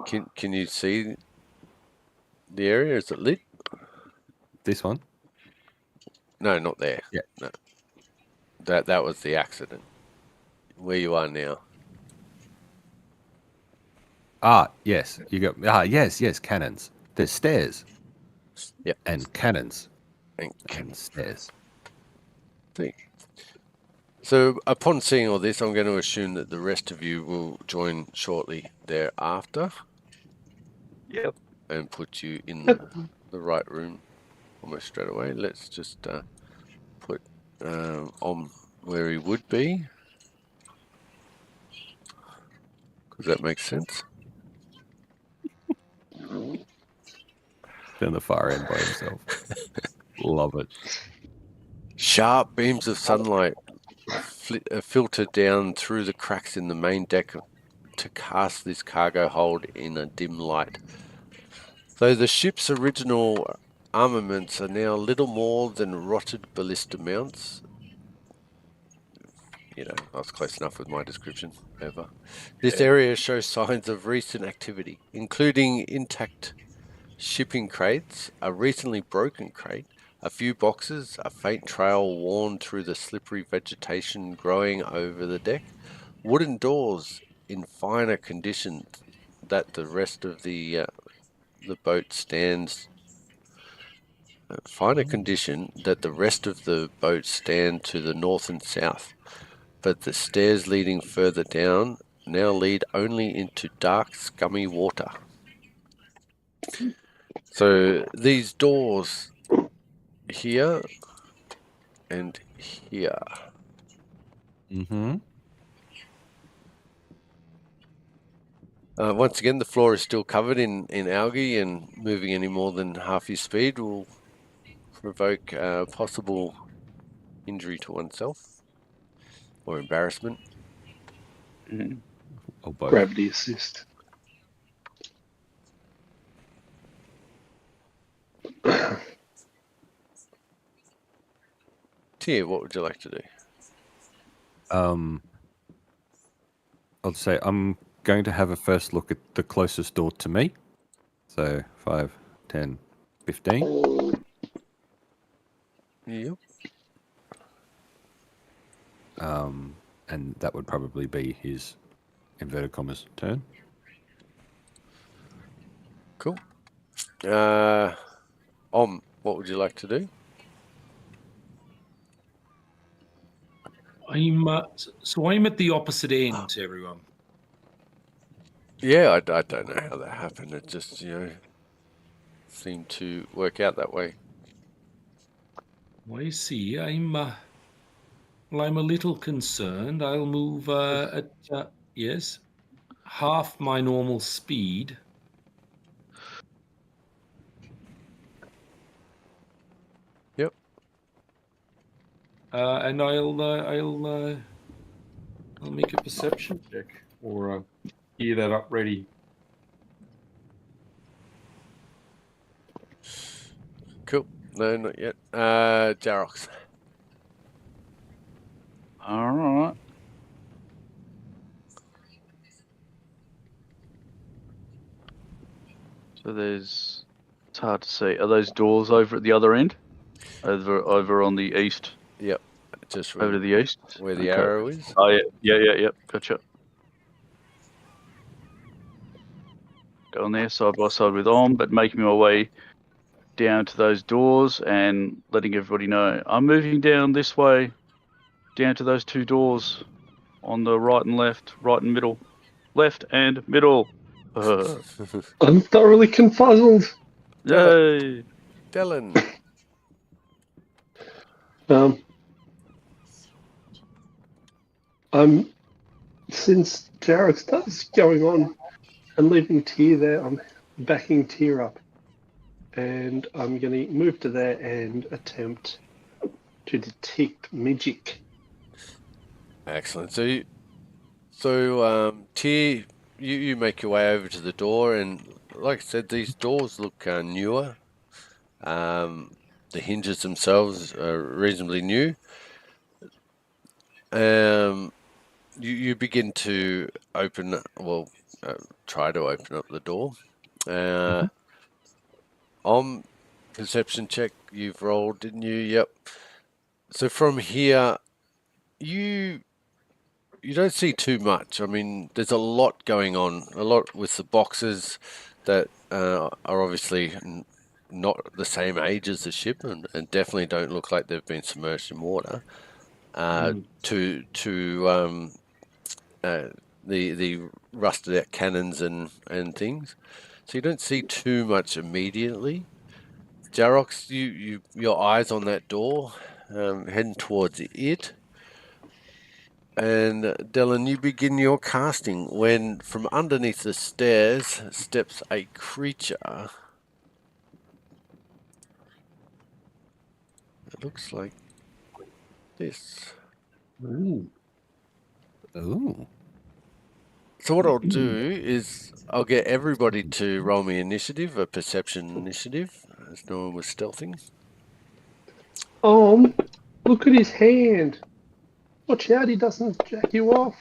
Can you see the area? Is it lit? This one? No, not there. Yeah. No. That was the accident. Where you are now. Yes. You got yes, cannons. There's stairs. Yep. And cannons. And stairs. So upon seeing all this, I'm going to assume that the rest of you will join shortly thereafter. Yep. And put you in the right room almost straight away. Let's just put on where he would be. Because that makes sense. down the far end by himself. Love it. Sharp beams of sunlight filter down through the cracks in the main deck to cast this cargo hold in a dim light. Though the ship's original armaments are now little more than rotted ballista mounts, I was close enough with my description. Over. This area shows signs of recent activity, including intact shipping crates, a recently broken crate, a few boxes, a faint trail worn through the slippery vegetation growing over the deck, wooden doors in finer condition that the rest of the boat stands. Finer condition that the rest of the boat stand to the north and south, but the stairs leading further down now lead only into dark, scummy water. So these doors here and here. Mm-hmm. Once again, the floor is still covered in algae, and moving any more than half your speed will provoke possible injury to oneself or embarrassment. Or both. Gravity assist. Tia, what would you like to do? I'll say I'm going to have a first look at the closest door to me. So 5, 10, 15. Yep. And that would probably be his inverted commas turn. Cool. What would you like to do? I'm at the opposite end, everyone. Yeah, I don't know how that happened. It just, seemed to work out that way. I see. I'm a little concerned. I'll move at half my normal speed. Yep. And I'll make a perception check or gear that up ready. Cool. No, not yet. Jarox. All right. So it's hard to see. Are those doors over at the other end? Over on the east? Yep. Just Over to the east? where the Okay. arrow is. Oh, yeah. Gotcha. Going there side by side with Om, but making my way down to those doors and letting everybody know I'm moving down this way, down to those two doors on the right and left, right and middle, left and middle. I'm thoroughly confuzzled. Yay! Dylan. Since Jarek starts going on and leaving Tyr there, I'm backing Tyr up. And I'm going to move to there and attempt to detect magic. Excellent. So Tyr, you make your way over to the door, and like I said, these doors look newer. The hinges themselves are reasonably new. You begin to try to open up the door. On perception check, you've rolled, didn't you? Yep. So from here, you don't see too much. I mean, there's a lot going on, a lot with the boxes that are obviously not the same age as the ship, and definitely don't look like they've been submerged in water. To the rusted out cannons and things. So you don't see too much immediately. Jarox, your eyes on that door, heading towards it. And Dylan, you begin your casting when from underneath the stairs steps a creature It looks like this. Ooh. Ooh. So what I'll do is I'll get everybody to roll me initiative, a perception initiative, as no one was stealthing. Look at his hand. Watch out, he doesn't jack you off.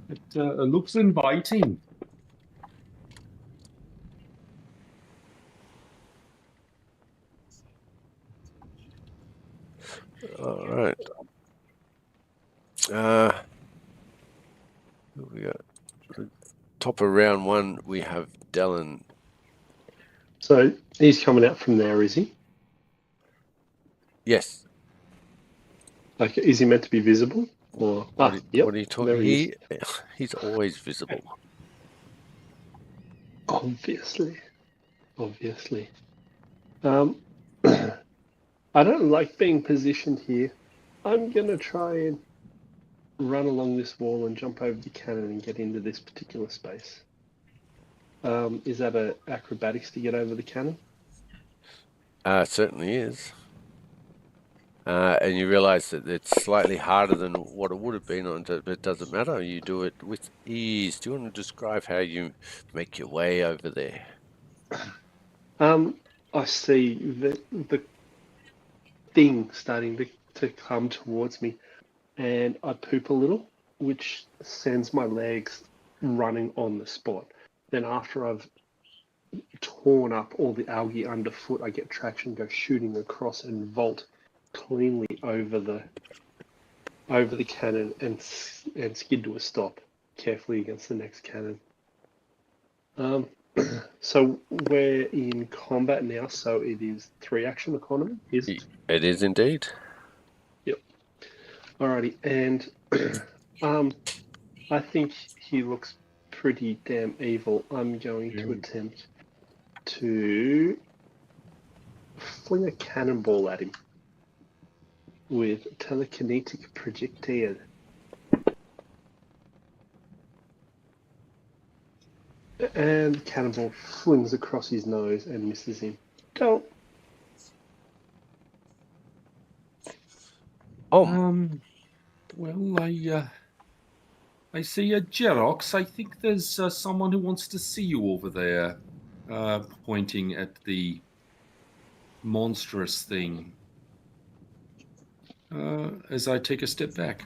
It looks inviting. All right. Who we got? Top of round one, we have Dallin. So he's coming out from there, is he? Yes. Like, is he meant to be visible? Or What yep, are you talking? there he is. He's always visible. Obviously. I don't like being positioned here. I'm gonna try and run along this wall and jump over the cannon and get into this particular space. Is that a acrobatics to get over the cannon? It certainly is. And you realise that it's slightly harder than what it would have been, but it doesn't matter. You do it with ease. Do you want to describe how you make your way over there? I see the thing starting to come towards me, and I poop a little, which sends my legs running on the spot. Then after I've torn up all the algae underfoot, I get traction, go shooting across and vault cleanly over the cannon and skid to a stop carefully against the next cannon. So we're in combat now, so it is 3 action economy, is it? It is indeed. Yep. Alrighty, and I think he looks pretty damn evil. I'm going to attempt to fling a cannonball at him with telekinetic projectile. And the cannonball flings across his nose and misses him. Don't. Well, I see a Jerox. I think there's someone who wants to see you over there, pointing at the monstrous thing. As I take a step back.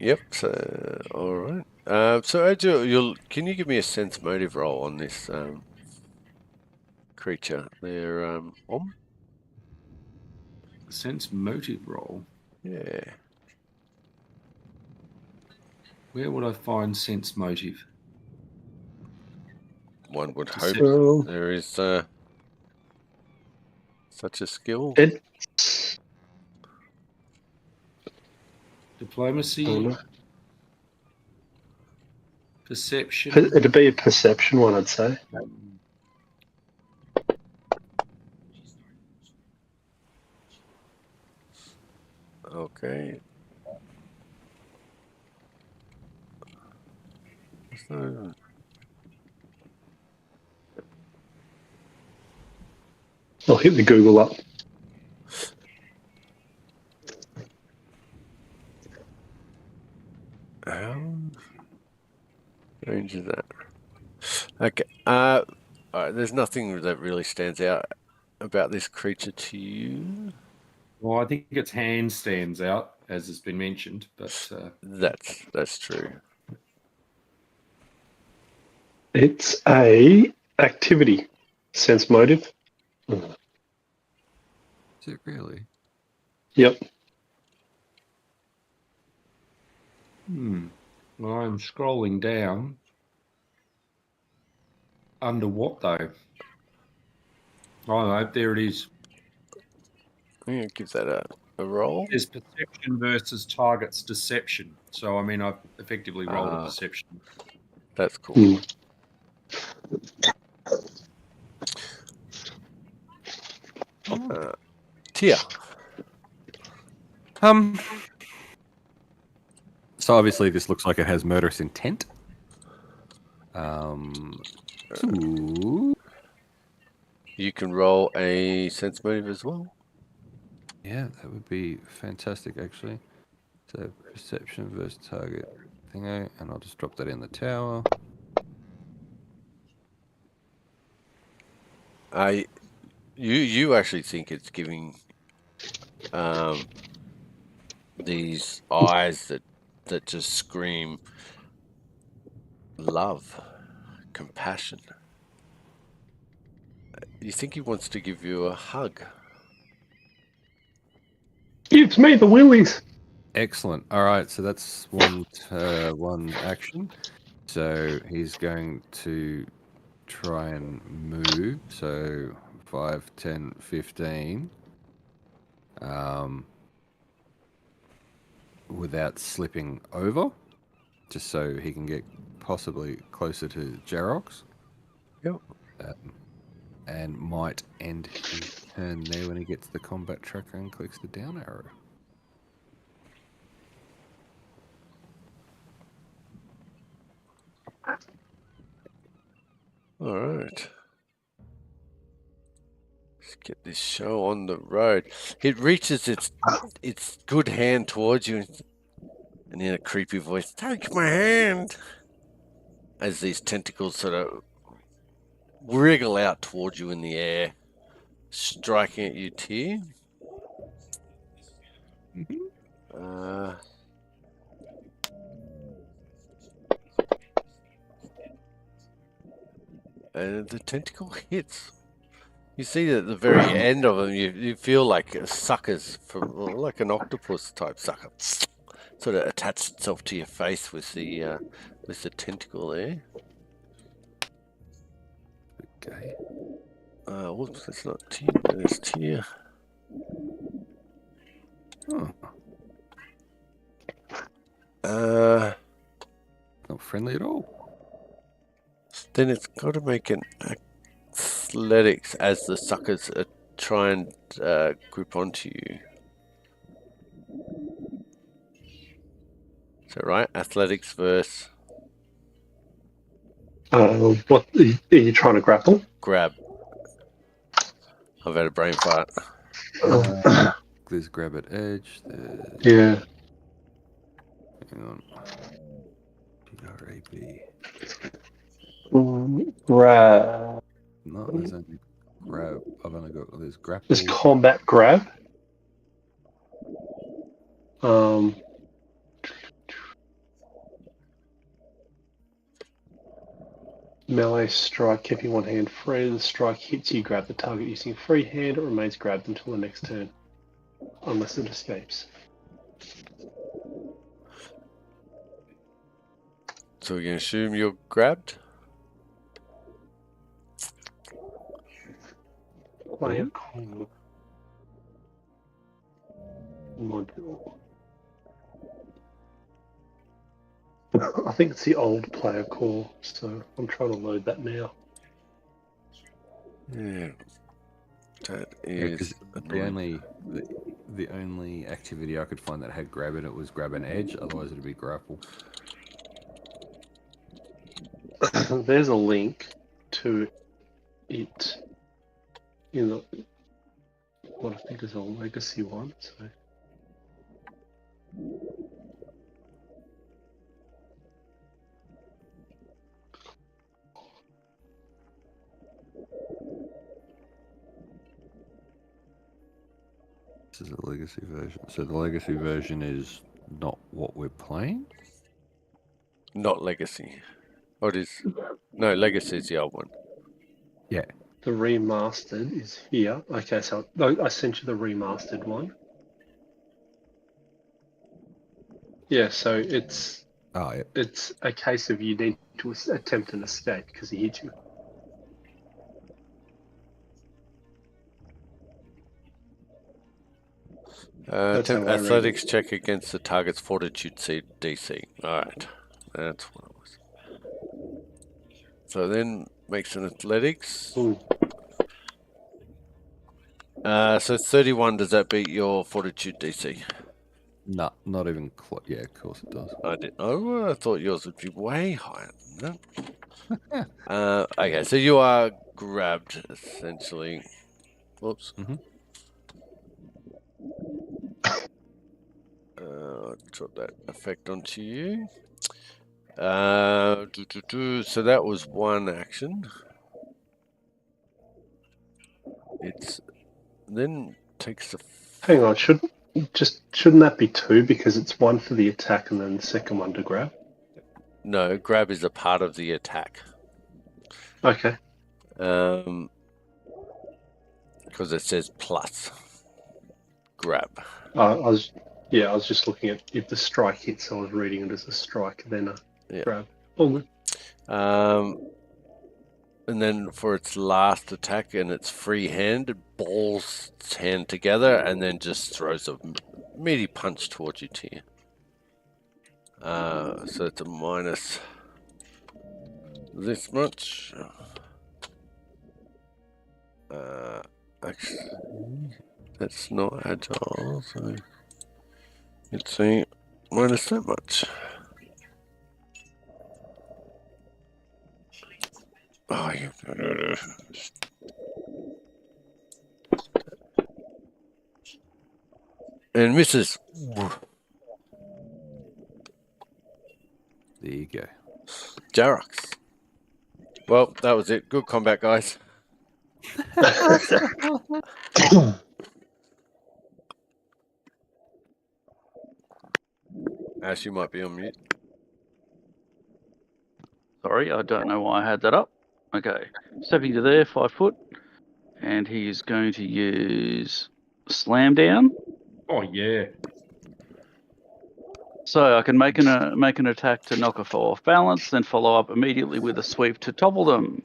Yep. So all right. So Adjo, can you give me a sense motive roll on this creature? They're Sense motive roll. Yeah. Where would I find sense motive? One would hope Well, there is such a skill. Diplomacy. Perception. It'd be a perception one, I'd say. Okay. So, I'll hit the Google up. how strange is that? Okay. All right. There's nothing that really stands out about this creature to you. Well, I think its hand stands out, as has been mentioned, but That's true. It's a activity. Sense motive. Is it really? Yep. Well, I'm scrolling down. Under what, though? Oh, no, there it is. I'm gonna give that a roll. There's perception versus target's deception. So, I mean, I've effectively rolled a perception. That's cool. Tia. So obviously this looks like it has murderous intent. Ooh. You can roll a sense motive as well. Yeah, that would be fantastic, actually. So perception versus target thingo, and I'll just drop that in the tower. You actually think it's giving these eyes that just scream love, compassion. You think he wants to give you a hug. Gives me the willies. Excellent. All right, so that's one action. So he's going to try and move. So 5, 10, 15. Without slipping over, just so he can get possibly closer to Jarox. Yep. And might end his turn there when he gets the combat tracker and clicks the down arrow. All right. Let's get this show on the road. It reaches its good hand towards you, and in a creepy voice, "Take my hand!" As these tentacles sort of wriggle out towards you in the air, striking at you, Tyr. And the tentacle hits. You see that at the very end of them, you feel like suckers from like an octopus type sucker, sort of attached itself to your face with the tentacle there. Okay. Whoops, that's not Tyr. That's Tyr. Oh. Not friendly at all. Then it's got to make an athletics as the suckers try and grip onto you. Is that right? Athletics versus What are you trying to grapple? grab. I've had a brain fart. There's grab at edge. Yeah. Hang on. G-R-A-B. Grab. No, there's only grab. I've only got there's grapple. There's combat grab. Melee strike, keeping one hand free. The strike hits you, grab the target using free hand. It remains grabbed until the next turn, unless it escapes. So we can assume you're grabbed? Player call. Module. I think it's the old player call, so I'm trying to load that now. Yeah. That is the only activity I could find that had grab in it was grab an edge, otherwise it'd be grapple. There's a link to it in the, what I think is a legacy one. So. This is a legacy version. So the legacy version is not what we're playing? Not legacy. What is? No, legacy is the old one. Yeah. The remastered is here. Okay, so I sent you the remastered one. Yeah, so it's it's a case of you need to attempt an escape because he hit you. Attempt athletics check against the target's fortitude DC. Alright. That's what it was. So then makes an athletics. So 31, does that beat your fortitude DC? No, not even close. Yeah, of course it does. I thought yours would be way higher than that. Okay, so you are grabbed essentially. Whoops. Mhm. I'll drop that effect onto you. So that was one action. It's then takes the. Hang on, shouldn't that be 2 because it's 1 for the attack and then the second one to grab? No, grab is a part of the attack. Okay. Because it says plus grab. I was just looking at if the strike hits. I was reading it as a strike, then a grab. All good. And then for its last attack, and its free hand, it balls its hand together and then just throws a meaty punch towards you, Tia. So it's a minus this much. Actually, that's not agile, so it's a minus that much. Oh, and misses. There you go. Jarox. Well, that was it. Good combat, guys. Ash, you might be on mute. Sorry, I don't know why I had that up. Okay, stepping to there, 5 foot, and he's going to use slam down. Oh, yeah. So I can make an attack to knock a foe off balance, then follow up immediately with a sweep to topple them.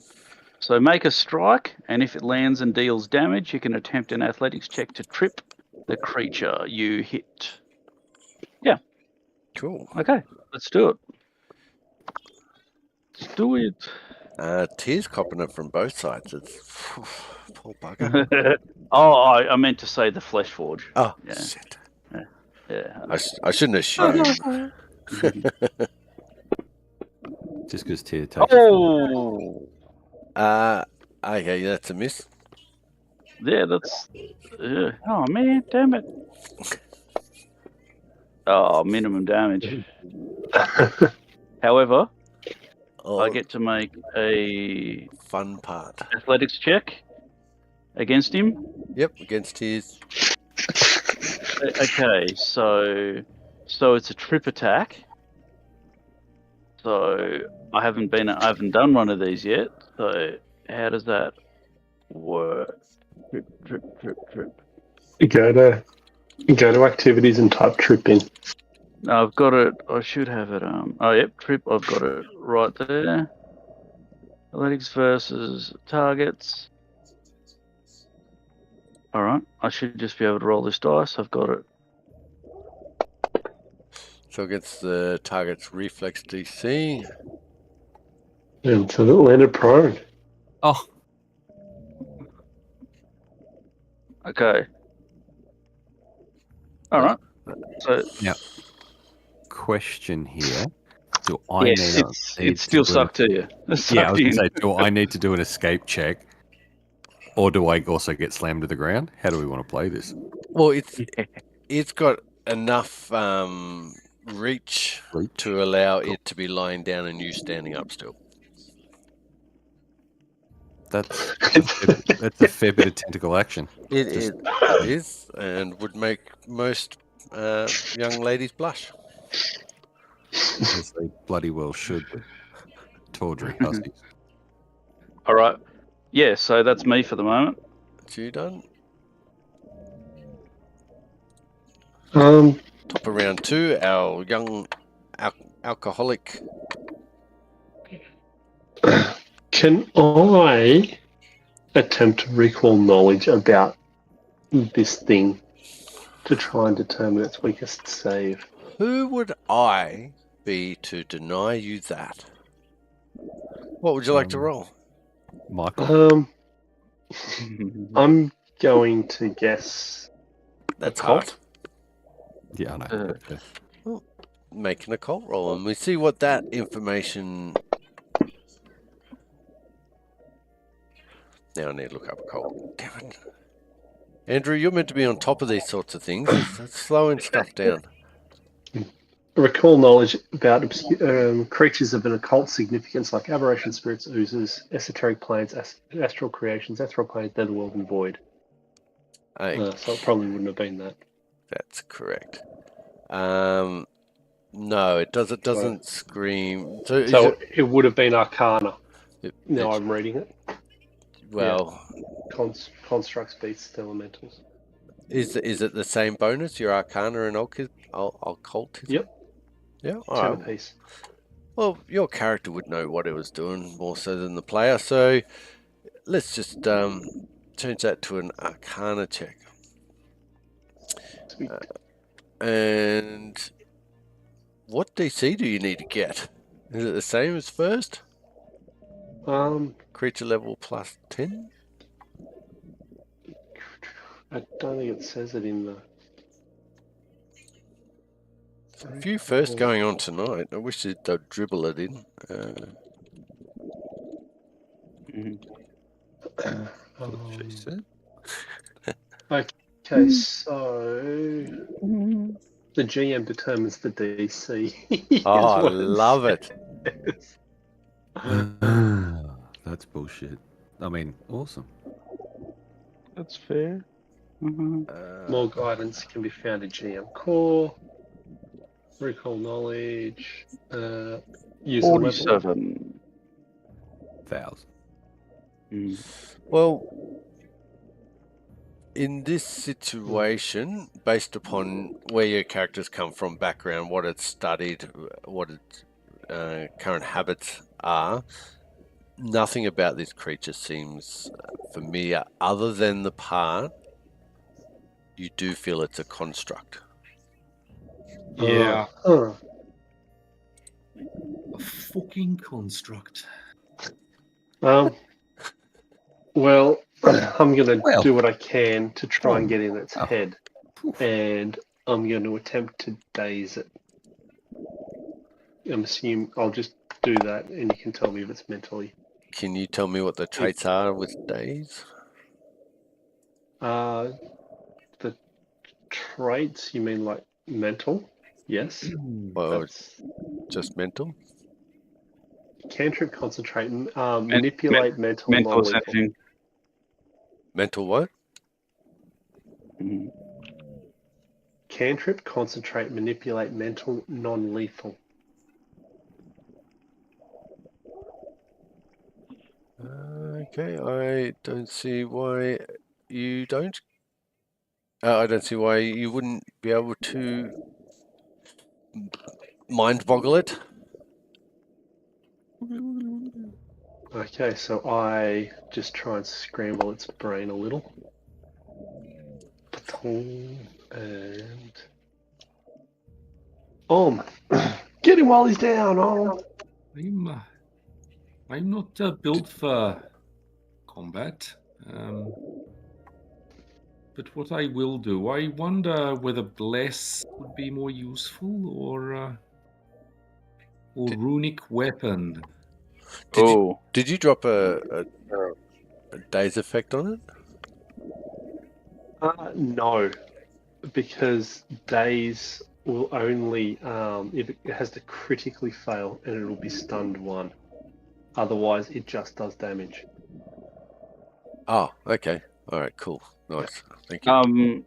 So make a strike, and if it lands and deals damage, you can attempt an athletics check to trip the creature you hit. Yeah. Cool. Okay, let's do it. Let's do it. Tears copping it from both sides. It's poor bugger. Oh, I meant to say the flesh forge. Oh, Yeah. shit. Yeah. I shouldn't assume. Just because Tia takes. Oh. Okay, that's a miss. Yeah, that's. Oh man, damn it. Oh, minimum damage. However, I get to make a fun part. athletics check against him. Yep, against Tears. Okay, so it's a trip attack. So I haven't done one of these yet. So how does that work? Trip. Go to activities and type trip in. I've got it. I should have it. Oh, yep, trip. I've got it right there. Athletics versus targets. All right. I should just be able to roll this dice. I've got it. So against the target's reflex DC. And so it landed prone. Oh, Okay. All right. So yeah. Question here: Do I need? It's still sucked to you. Yeah, I was going to say, do I need to do an escape check, or do I also get slammed to the ground? How do we want to play this? Well, it's got enough reach to allow it to be lying down and you standing up still. That's a fair bit of tentacle action. It is, and would make most young ladies blush. As they bloody well should. Tawdry hussies. all right. Yeah. So that's me for the moment. That's you done. Top of round 2, our young alcoholic. Can I attempt to recall knowledge about this thing to try and determine its weakest save? Who would I be to deny you that? What would you like to roll? Michael? I'm going to guess That's occult. hard. Yeah, I know. Make an occult roll, and we see what that information Now I need to look up occult. Damn it. Andrew, you're meant to be on top of these sorts of things. It's slowing stuff down. Recall knowledge about creatures of an occult significance like aberration, spirits, oozes, esoteric planes, astral creations, ethereal planes, netherworld, and void. So it probably wouldn't have been that. That's correct. No, it doesn't scream. So it would have been Arcana. Now I'm reading it. Well, constructs, beasts, elementals. Is it the same bonus? Your Arcana and occultism? Yep. Yeah. 10 apiece. Well, your character would know what it was doing more so than the player. So let's just change that to an Arcana check. Sweet. And what DC do you need to get? Is it the same as first? Creature level plus 10? I don't think it says it in the... A few first going on tonight. I wish they'd dribble it in. She said. Okay, so the GM determines the DC. Oh, I love it. That's bullshit. I mean, awesome. That's fair. More guidance can be found in GM Core. Recall knowledge. User level. 47,000. Well, in this situation, based upon where your characters come from, background, what it's studied, what its current habits are, nothing about this creature seems familiar other than the part you do feel it's a construct. Yeah. A fucking construct. Well, I'm going to do what I can to try and get in its head. And I'm going to attempt to daze it. I'm assuming I'll just do that and you can tell me if it's mentally. Can you tell me what the traits are with daze? The traits, you mean like mental? Yes. Well, just mental? Cantrip, concentrate, manipulate, mental, mental non-lethal. sensing. Mental what? Cantrip, concentrate, manipulate, mental, non-lethal. Okay, I don't see why you don't. I don't see why you wouldn't be able to mind boggle it. Okay, so I just try and scramble its brain a little. And get him while he's down. I'm not built for combat. But what I will do, I wonder whether bless would be more useful or runic weapon. Did you drop a daze effect on it? No, because daze will only if it has to critically fail, and it'll be stunned 1. Otherwise, it just does damage. Oh, okay. All right, cool. Nice. Thank you.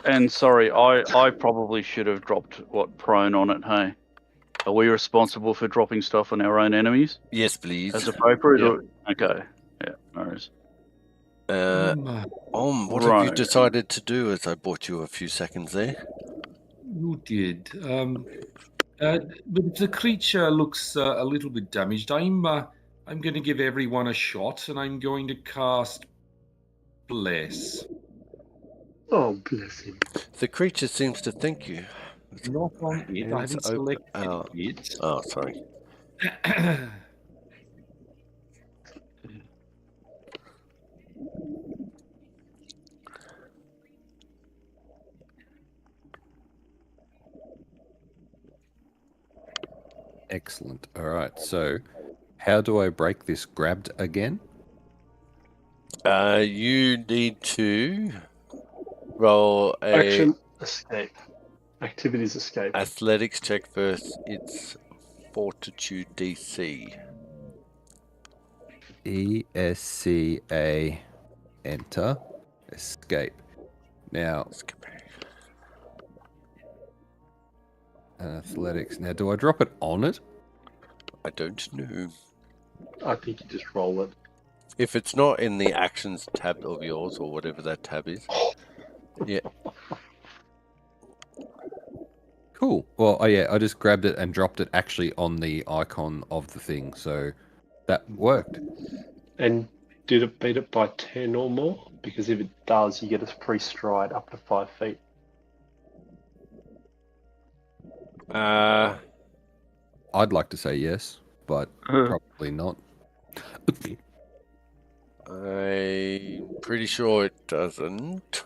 And sorry, I probably should have dropped prone on it, hey? Are we responsible for dropping stuff on our own enemies? Yes, please. As appropriate? Yep. Okay. Yeah, no worries. What have you decided to do as I bought you a few seconds there? You did. But if the creature looks a little bit damaged, I'm going to give everyone a shot, and I'm going to cast Bless. Oh, bless him. The creature seems to thank you. Not on it. I haven't selected it. Oh, sorry. Excellent. All right. So, how do I break this grabbed again? You need to roll a Action, escape. Activities, escape. athletics check versus its fortitude DC. ESCA, enter, escape. Now, athletics. Now, do I drop it on it? I don't know. I think you just roll it. If it's not in the actions tab of yours or whatever that tab is. Yeah. Cool. Well, oh yeah, I just grabbed it and dropped it actually on the icon of the thing, so that worked. And did it beat it by 10 or more? Because if it does, you get a free stride up to 5 feet. Uh, I'd like to say yes, but probably not. I'm pretty sure it doesn't.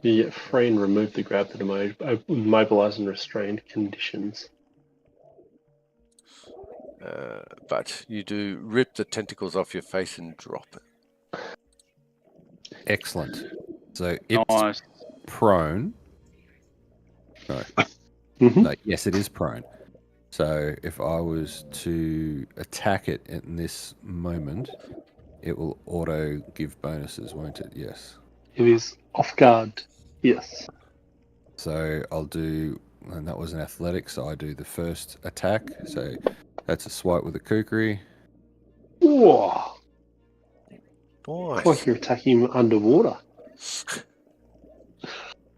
You get free and remove the grab that immobilize and restrained conditions. But you do rip the tentacles off your face and drop it. Excellent. So it's Nice. prone. No. Mhm. No, yes, it is prone. So if I was to attack it in this moment, it will auto give bonuses, won't it? Yes. It is off guard. Yes. So I'll do, and that was an athletic, so I do the first attack. So that's a swipe with a kukri. Whoa! Nice. Like you're attacking him underwater.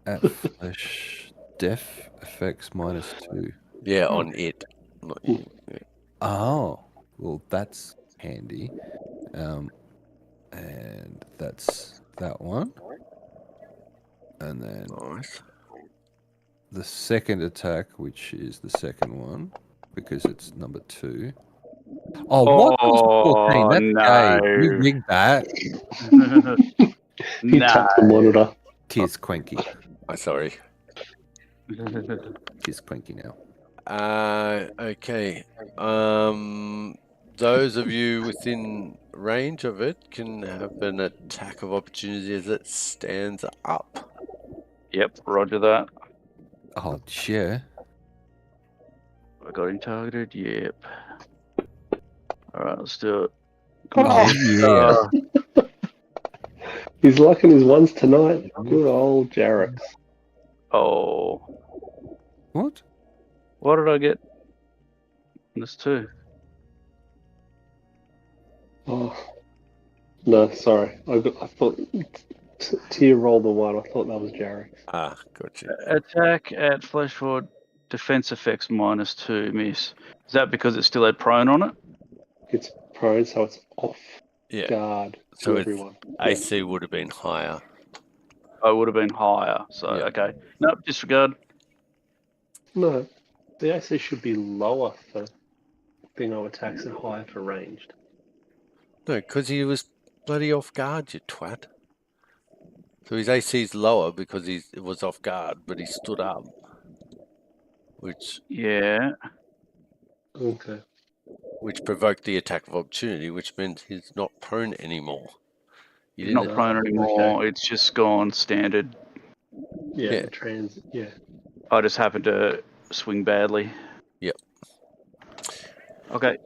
At flesh, def effects -2. Yeah, on it. Not you. Yeah. Oh, well, that's handy. And that's that one. And then Nice. the second attack, which is the second one, because it's number 2. Oh, what was 14? That's gay. You no. rigged that. He tapped the monitor. Tis Quenky. I'm sorry. Tis Quenky now. Okay. Those of you within range of it can have an attack of opportunity as it stands up. Yep, roger that. Oh, yeah. I got him targeted. Yep. All right, let's do it. Oh, yeah. He's liking his ones tonight. Good old Jarek. Oh, What? what did I get? This too. Oh. No, sorry. I thought Tier rolled the 1. I thought that was Jarek. Ah, gotcha. Attack at flesh forward, defense effects -2. Miss. Is that because it still had prone on it? It's prone, so it's off Yeah. guard to So it's everyone. AC would have been higher. I would have been higher. So Yeah. okay. Nope, disregard. No, the AC should be lower for being able attacks and higher for ranged. No, because he was bloody off guard, you twat. So his AC's lower because it was off guard, but he stood up. Which Yeah. Okay. provoked the attack of opportunity, which meant he's not prone anymore. You He's not didn't. prone anymore. Okay. It's just gone standard. Yeah, Yeah. the trans. Yeah. I just happened to swing badly. Yep. Okay.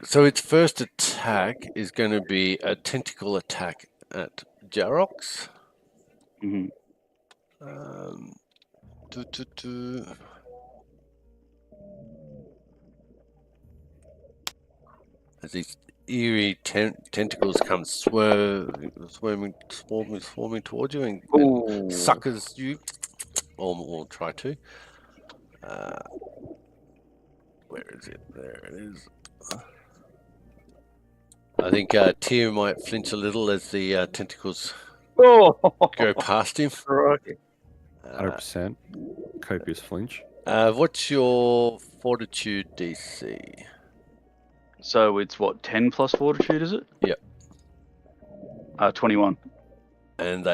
So its first attack is going to be a tentacle attack at Jarox. hmm As these eerie tentacles come swarming towards you and Ooh. suckers you, or try to. Where is it? There it is. I think Tyr might flinch a little as the tentacles Oh. go past him. Right. 100%. Copious flinch. What's your fortitude DC? So it's what, 10 plus fortitude, is it? Yep. 21. And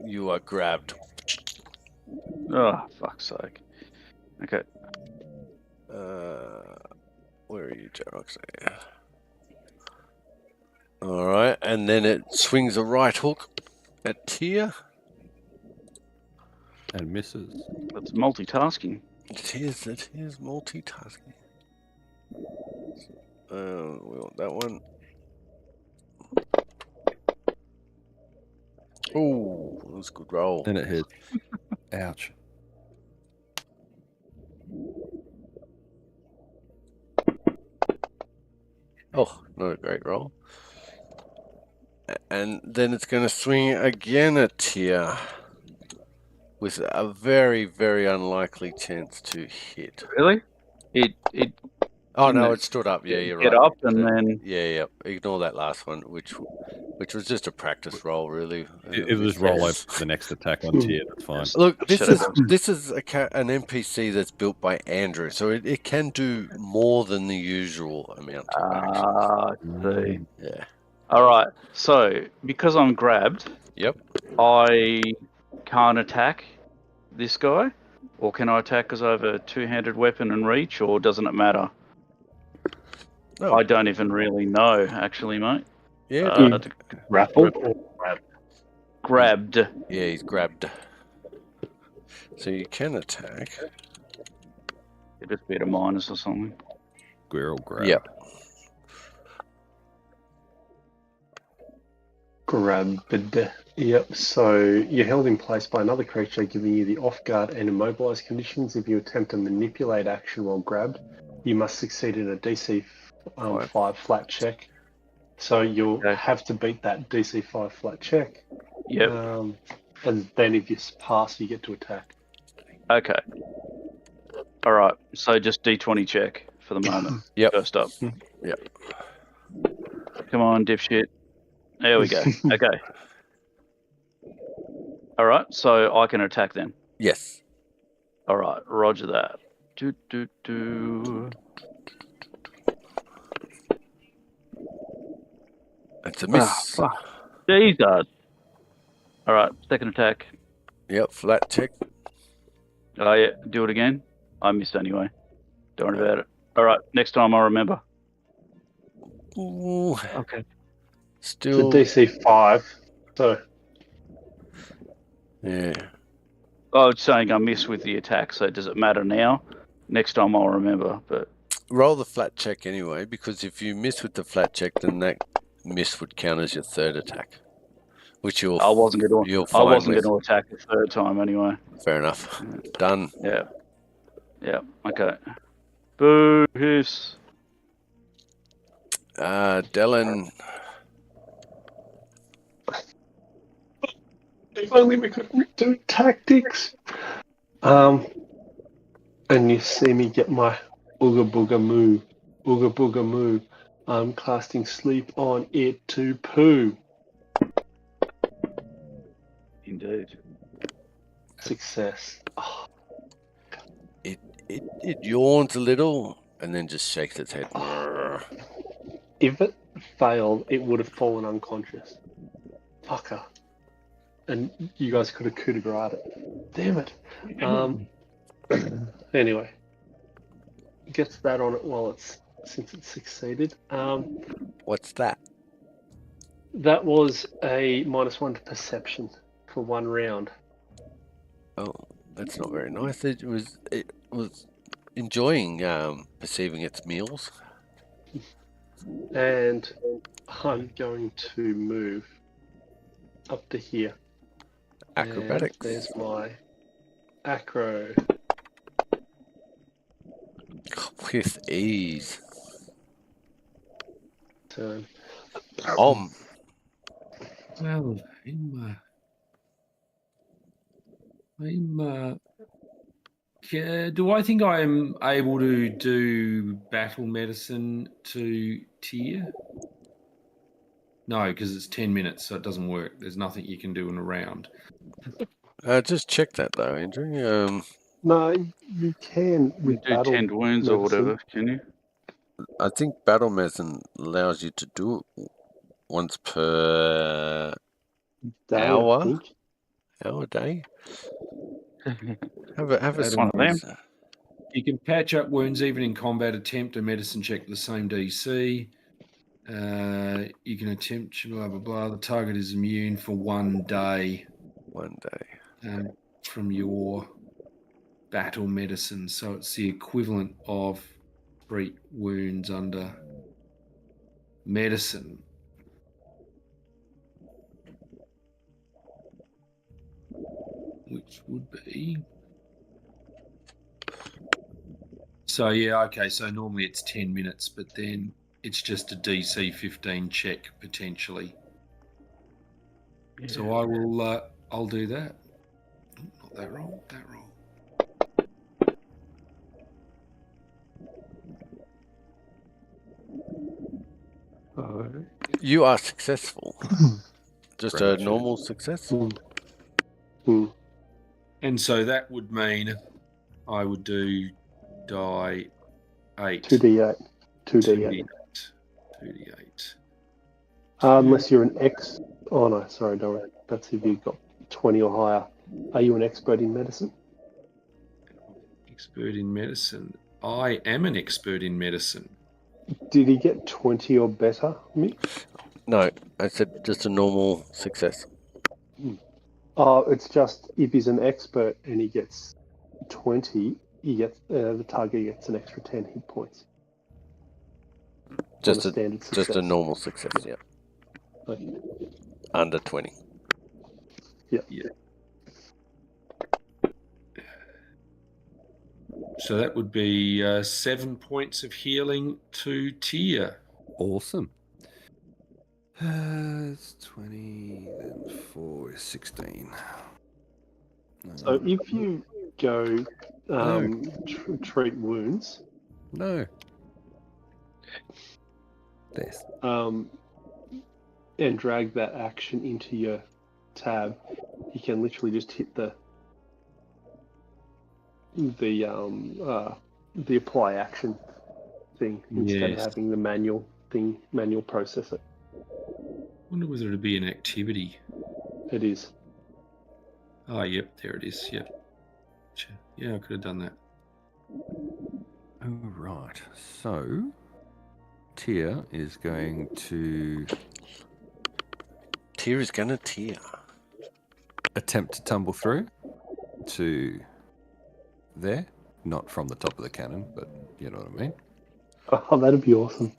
you are grabbed. Oh, fuck's sake. Okay. Where are you, Jarox? All right, and then it swings a right hook at Tia. And misses. That's multitasking. It is multitasking. We want that one. Oh, that was a good roll. And it hits. Ouch. Oh, not a great roll. And then it's going to swing again at Tia with a very, very unlikely chance to hit. Really? It Oh Didn't no, it it stood up. Yeah, you're get right. up and then Yeah. Ignore that last one, which was just a practice roll, really. It was roll over the next attack on tier. That's fine. Look, this Should've is an NPC that's built by Andrew, so it can do more than the usual amount of action. I see. Yeah. All right. So because I'm grabbed, Yep. I can't attack this guy, or can I attack because I have a two-handed weapon and reach, or doesn't it matter? No. I don't even really know, actually, mate. Yeah. Grappled or grabbed? Grabbed. Yeah, he's grabbed. So you can attack. It'd just be at a minus or something. Squirrel grab. Yep. Grabbed. Yep. So you're held in place by another creature, giving you the off-guard and immobilized conditions. If you attempt to manipulate action while grabbed, you must succeed in a DC 5 flat check. So you'll have to beat that DC 5 flat check. Yep. And then if you pass, you get to attack. Okay. All right. So just D20 check for the moment. Yep. First up. Yep. Come on, dipshit. There we go. Okay. All right. So I can attack then. Yes. All right. Roger that. Do. That's a miss. Jesus. All right. Second attack. Yep. Flat check. Oh, yeah. Do it again. I missed anyway. Don't worry about it. All right. Next time I'll remember. Ooh. Okay. Still. It's a DC 5. So. Yeah. I was saying I missed with the attack, so does it matter now? Next time I'll remember, but... Roll the flat check anyway, because if you miss with the flat check, then that miss would count as your third attack. Which I wasn't going to attack the third time anyway. Fair enough. Done. Yeah. Yeah. Okay. Boo hiss. Dylan. If only we could do tactics. And you see me get my ooga booga moo. Ooga booga moo. I'm casting sleep on it to poo. Indeed. Success. Oh. It yawns a little and then just shakes its head. If it failed, it would have fallen unconscious. Fucker. And you guys could have coup de grace it. Damn it. Anyway. Gets that on it since it's succeeded. What's that? That was a -1 to perception for 1 round. Oh, that's not very nice. It was enjoying perceiving its meals. And I'm going to move up to here. Acrobatics. And there's my acro. With ease. Turn. Well, do I think I'm able to do battle medicine to Tyr? No, because it's 10 minutes, so it doesn't work. There's nothing you can do in a round. Just check that though, Andrew. No, you can with do battle 10 wounds or whatever, can you? I think battle medicine allows you to do it once per hour. Hour a day. Have a one of them. You can patch up wounds even in combat. Attempt a medicine check with the same DC. You can attempt blah blah blah. The target is immune for 1 day. 1 day. From your battle medicine, so it's the equivalent of treat wounds under medicine. Which would be... So, yeah, okay, so normally it's 10 minutes, but then it's just a DC 15 check, potentially. Yeah. So I will, I'll do that. Not that roll, that roll. You are successful. Just a normal success. And so that would mean I would do die 8. 2d8. 2d8. 2d8. Unless you're an ex... Oh, no, sorry, don't worry. That's if you've got 20 or higher. Are you an expert in medicine? Expert in medicine. I am an expert in medicine. Did he get 20 or better, Mick? No, I said just a normal success. Oh, it's just if he's an expert and he gets 20, he gets the target gets an extra 10 hit points. Just a standard success. Just a normal success, yeah. Okay. Under 20. Yeah. So that would be 7 points of healing to Tia. Awesome. It's 20, then 4 is 16. So if you go treat wounds... No. This. And drag that action into your tab, you can literally just hit the apply action thing instead of having the manual process it. I wonder whether it'd be an activity. It is. Oh, yep, there it is. Yep. Yeah, I could have done that. All right. So, Tia is going to... Tia is going to tear. Attempt to tumble through to there. Not from the top of the cannon, but you know what I mean. Oh, that'd be awesome.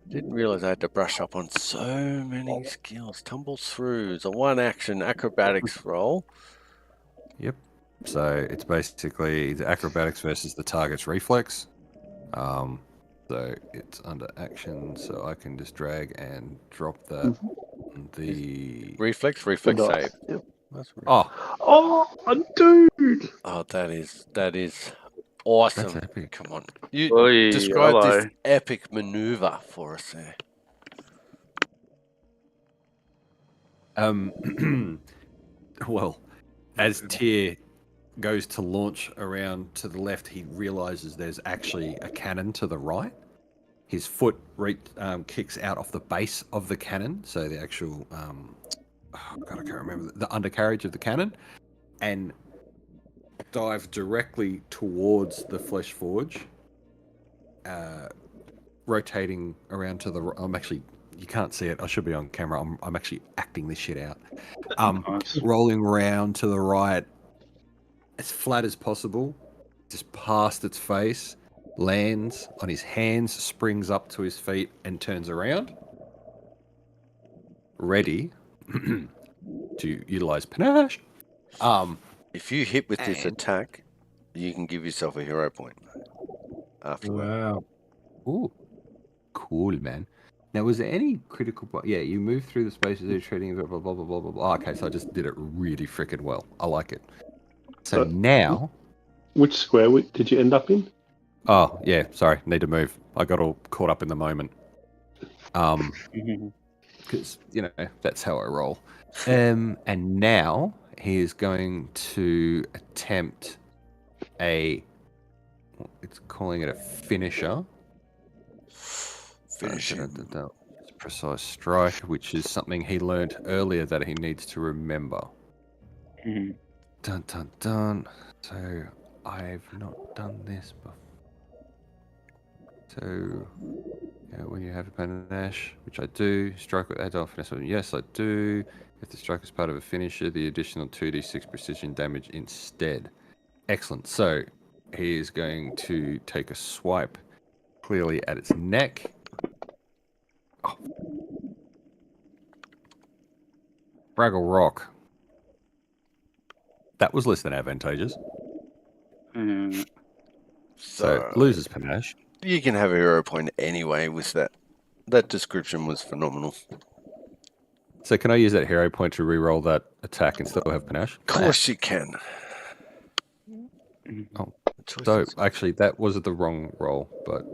Didn't realise I had to brush up on so many skills. Tumble through is a 1-action acrobatics roll. Yep. So it's basically the acrobatics versus the target's reflex. So it's under action, so I can just drag and drop that. The reflex save. Yep. That's really... Oh, dude! Oh, that is awesome. That's epic. Come on, you describe this hello. epic maneuver for us there. Well, as Tyr goes to launch around to the left, he realizes there's actually a cannon to the right. His foot kicks out off the base of the cannon, so the actual, I can't remember, the undercarriage of the cannon, and dive directly towards the Flesh Forge, rotating around to the... I'm actually... You can't see it. I should be on camera. I'm actually acting this shit out. Rolling around to the right, as flat as possible, just past its face, lands on his hands, springs up to his feet, and turns around, ready to utilize panache. If you hit with this attack, you can give yourself a hero point afterward. Wow. Ooh, cool, man. Now, was there any critical... Yeah, you move through the spaces you're treating, blah, blah, blah, blah, blah, blah. Okay, so I just did it really freaking well. I like it. So now... Which square did you end up in? Oh, yeah, sorry. Need to move. I got all caught up in the moment. Because, you know, that's how I roll. And now he is going to attempt it's calling it a finisher. Precise strike, which is something he learned earlier that he needs to remember. Dun dun dun. So I've not done this before. So when you have a panache, which I do, strike with agile finesse. Yes, I do. If the strike is part of a finisher, the additional 2d6 precision damage instead. Excellent. So he is going to take a swipe clearly at its neck. Oh. Braggle Rock. That was less than advantageous. So loses panache. You can have a hero point anyway with that. That description was phenomenal. So can I use that hero point to re-roll that attack and still have panache? Of course you can. Oh, dope. Actually, that was the wrong roll, but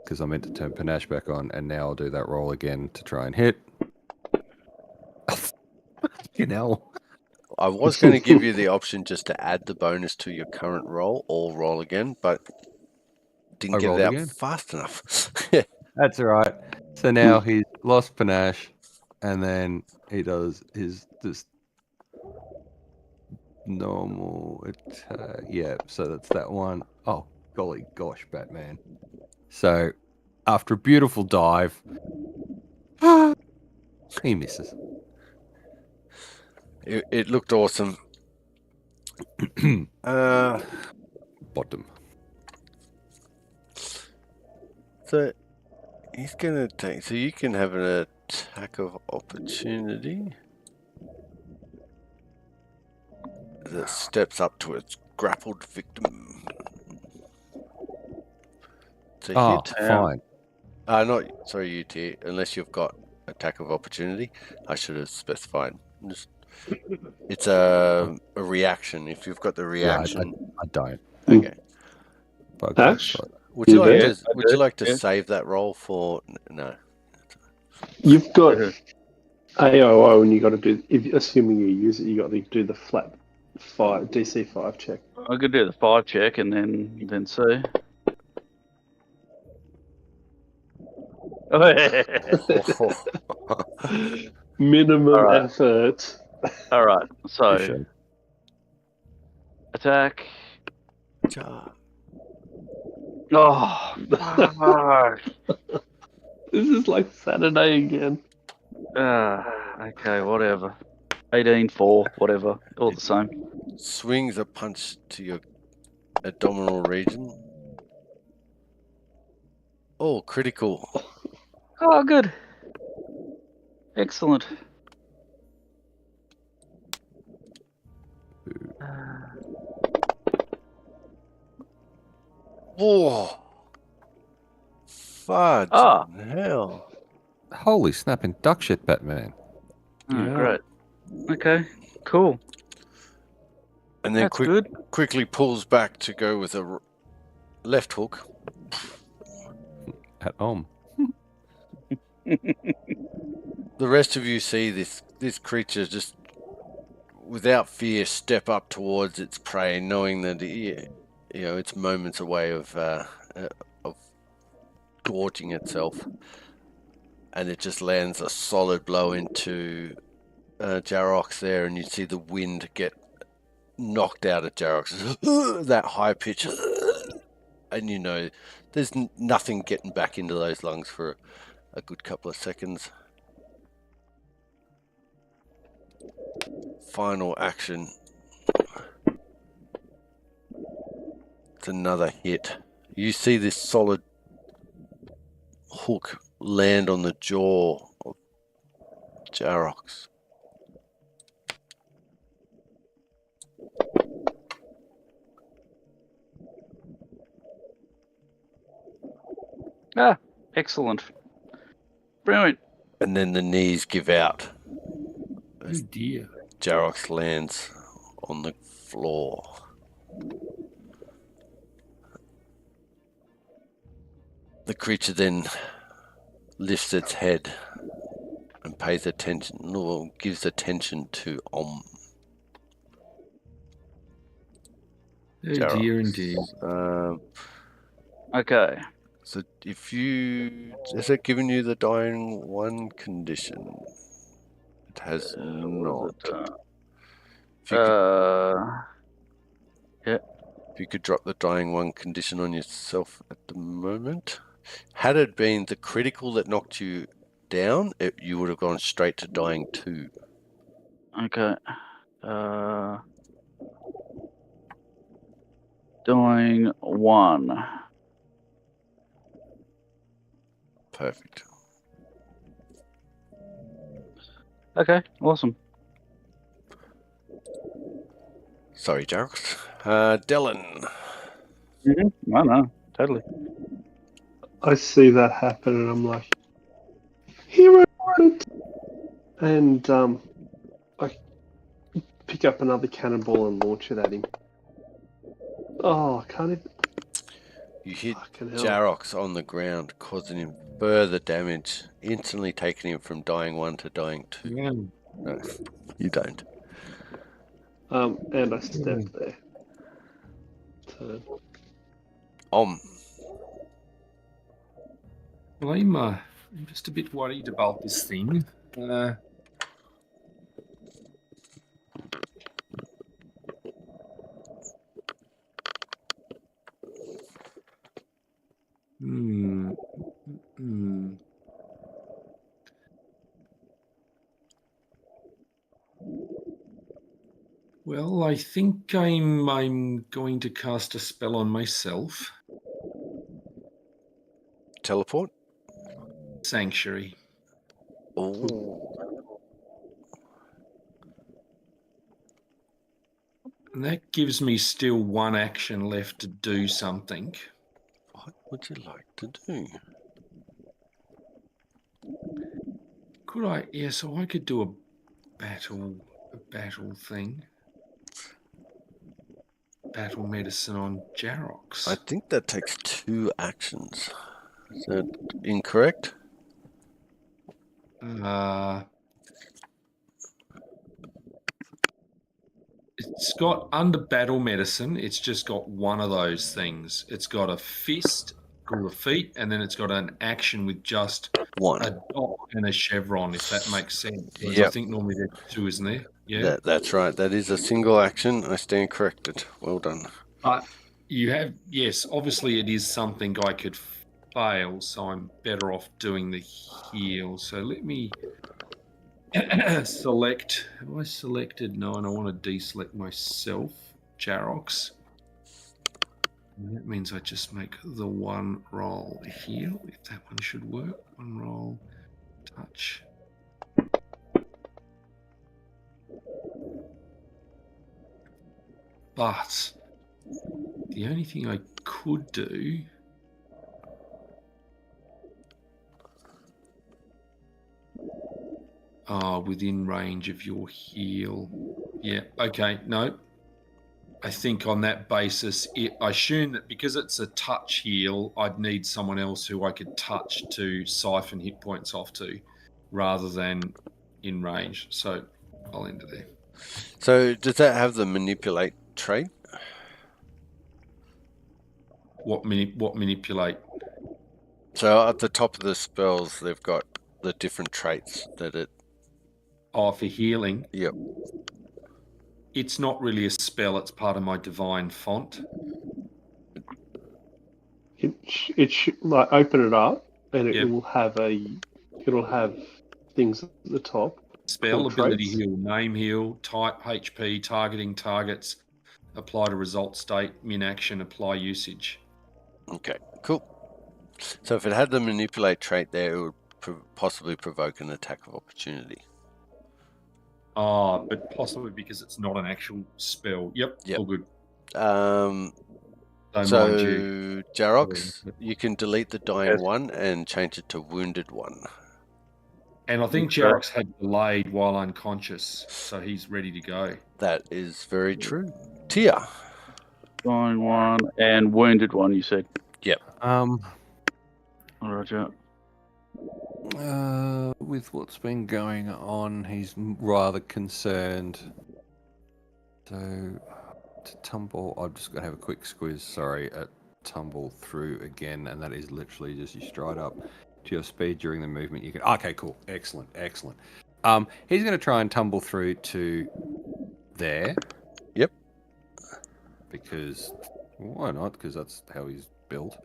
because I meant to turn panache back on, and now I'll do that roll again to try and hit. You know. I was going to give you the option just to add the bonus to your current roll or roll again, but didn't get it out fast enough. That's all right. So now he's lost panache, and then he does his just normal attack. Yeah, so that's that one. Oh, golly gosh, Batman. So after a beautiful dive, he misses. It looked awesome. Bottom. So he's going to take... So you can have an attack of opportunity that steps up to its grappled victim. It's a hit. Fine. Sorry, UT. Unless you've got attack of opportunity, I should have specified. It's a reaction. If you've got the reaction, I don't. Okay. Ash? Would you like to save that roll for no? You've got AOO, and you got to do. Assuming you use it, you got to do the flat DC 5 check. I could do the 5 check and then see. Minimum effort. All right. So attack. Oh, this is like Saturday again. Okay, whatever. 18, 4, whatever. All the same. Swings a punch to your abdominal region. Oh, critical. Oh, good. Excellent. Whoa. Fudge. Hell. Holy snapping duck shit, Batman. Great. Okay, cool. And then quickly pulls back to go with a left hook. At home. The rest of you see this creature just without fear step up towards its prey, knowing that it's moments away of gorging itself, and it just lands a solid blow into Jarox there, and you see the wind get knocked out of Jarox. That high pitch, and you know there's nothing getting back into those lungs for a good couple of seconds. Final action. It's another hit. You see this solid hook land on the jaw of Jarox. Excellent. Brilliant. And then the knees give out. Oh dear. Jarox lands on the floor. The creature then lifts its head and pays attention, or gives attention to Om. Oh dear indeed. Okay. So has it given you the dying one condition? It has not. If you could, Yeah. if you could drop the dying one condition on yourself at the moment. Had it been the critical that knocked you down, you would have gone straight to dying 2. Okay. Dying 1. Perfect. Okay, awesome. Sorry, Jarox. Dylan. Mm-hmm. I know, totally. I see that happen, and I'm like, hero moment! And I pick up another cannonball and launch it at him. Oh, I can't even. You hit Fucking hell. Jarox on the ground, causing him further damage, instantly taking him from dying 1 to dying 2. Yeah. No, you don't. And I step there. Turn. Well, I'm just a bit worried about this thing. Well, I think I'm going to cast a spell on myself. Teleport? Sanctuary. Oh. And that gives me still 1 action left to do something. What would you like to do? Could I? Yeah, so I could do a battle thing. Battle medicine on Jarox. I think that takes 2 actions. Is that incorrect? It's got under battle medicine, it's just got one of those things. It's got a fist or a feat, and then it's got an action with just 1. a dot and a chevron, if that makes sense. Whereas Yep. I think normally there's 2, isn't there? Yeah. That's right. That is a single action. I stand corrected. Well done. But you have, yes, obviously it is something I could fail, so I'm better off doing the heal. So let me select. Have I selected? No, and I want to deselect myself, Jarox. And that means I just make the 1 roll heal, if that one should work. 1 roll, touch. But the only thing I could do within range of your heal. Yeah, okay, no. I think on that basis, I assume that because it's a touch heal, I'd need someone else who I could touch to siphon hit points off to, rather than in range. So I'll end it there. So does that have the manipulate trait? What manipulate? So at the top of the spells, they've got the different traits that it... Oh, for healing? Yep. It's not really a spell. It's part of my divine font. It should, like, open it up, and it Yep. will have it'll have things at the top. Spell, called ability traits. heal, name heal, type HP, targeting targets, apply to result state, min action, apply usage. Okay, cool. So if it had the manipulate trait there, it would possibly provoke an attack of opportunity. But possibly because it's not an actual spell. Yep. All good. Don't mind you. Jarox, you can delete the dying 1 and change it to wounded 1. And I think Jarox had delayed while unconscious, so he's ready to go. That is very true. Tia. Dying 1 and wounded 1, you said? Yep. Roger. With what's been going on, he's rather concerned. So, to tumble, I'm just going to have a quick squeeze, sorry, at tumble through again, and that is literally just you stride up to your speed during the movement. You can, okay, cool, excellent. He's going to try and tumble through to there. Yep. Because why not? Because that's how he's built.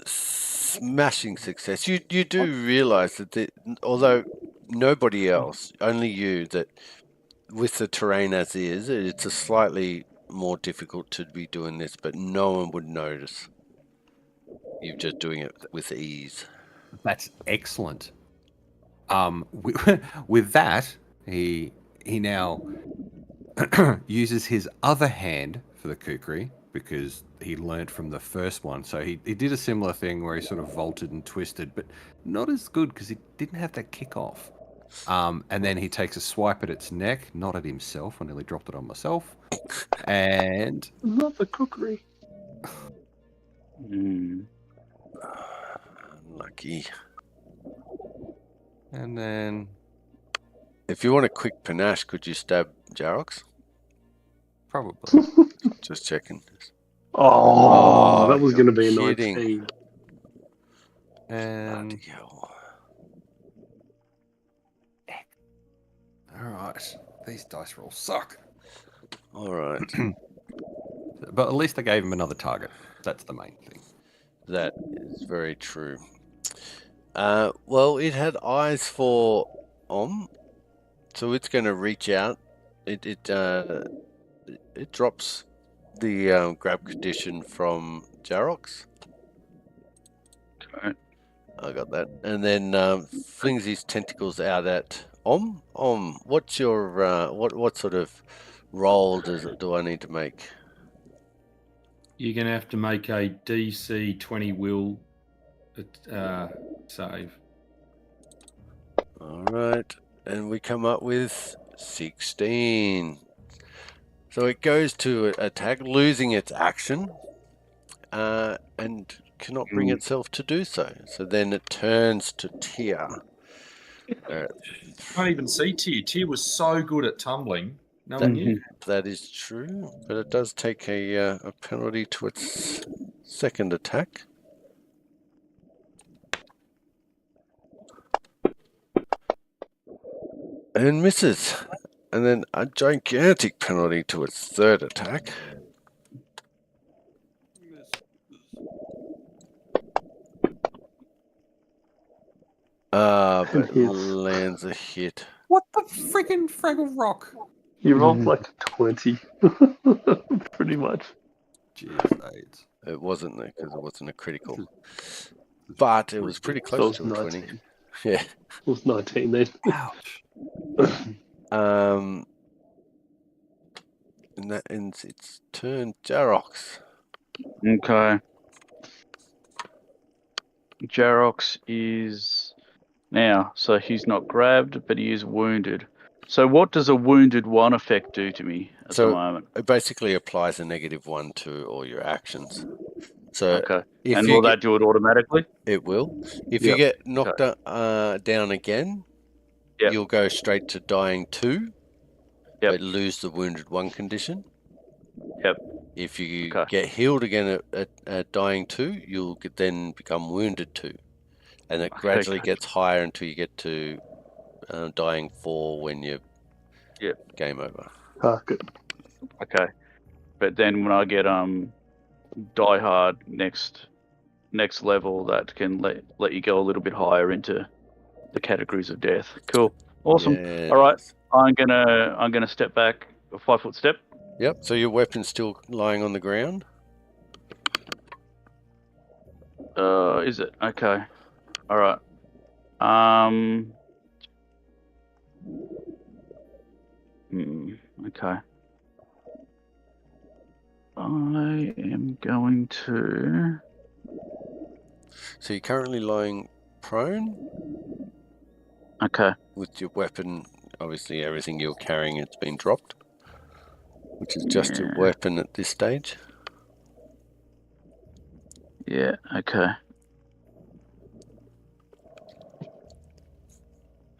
Smashing success. You do realise that although nobody else, only you, that with the terrain as is, it's a slightly more difficult to be doing this, but no one would notice. You're just doing it with ease. That's excellent. With that, he now uses his other hand for the kukri because he learnt from the first one. So he did a similar thing where he sort of vaulted and twisted, but not as good because he didn't have that kick off. And then he takes a swipe at its neck, not at himself. I nearly dropped it on myself. And Not the cookery. Lucky. And then If you want a quick panache, could you stab Jarox? probably. Just checking. Oh, that was you're going to be a kidding. 19. And Bloody hell. all right, these dice rolls suck. All right. But at least I gave him another target. That's the main thing. That is very true. Well, it had eyes for so it's going to reach out. It drops the grab condition from Jarox. Okay. I got that, and then flings his tentacles out at what's your what sort of roll do I need to make? You're going to have to make a DC 20 will save. All right, and we come up with 16. So it goes to attack, losing its action, and cannot bring itself to do so. So then it turns to Tia. Can't even see Tyr. Tyr was so good at tumbling. No one knew. That is true, but it does take a penalty to its second attack. And misses. And then a gigantic penalty to its third attack. But hits. lands a hit. What the friggin' Fraggle Rock? You rolled like a 20. Pretty much. Jeez, AIDS. It wasn't, because it wasn't a critical. But it was pretty close So to a 19. 20. Yeah. It was 19 then. Ouch. And that ends its turn. Jarox. Okay. Jarox is now, so he's not grabbed, but he is wounded. So what does a wounded one effect do to me at the moment? It basically applies a -1 to all your actions. So Okay. if And you will that do it automatically? it will. If you get knocked down again, you'll go straight to dying 2. But lose the wounded 1 condition. Yep. If you get healed again at dying 2, you'll then become wounded 2. And it gradually gets higher until you get to dying 4 when you're game over. Good. Okay. But then when I get Die Hard next level, that can let you go a little bit higher into the categories of death. Cool. Awesome. Yeah, all right. I'm gonna step back a 5-foot step. Yep. So your weapon's still lying on the ground? Is it? Okay. All right. Okay. I am going to. So you're currently lying prone? Okay. With your weapon, obviously everything you're carrying has been dropped, which is just your weapon at this stage. Yeah, okay.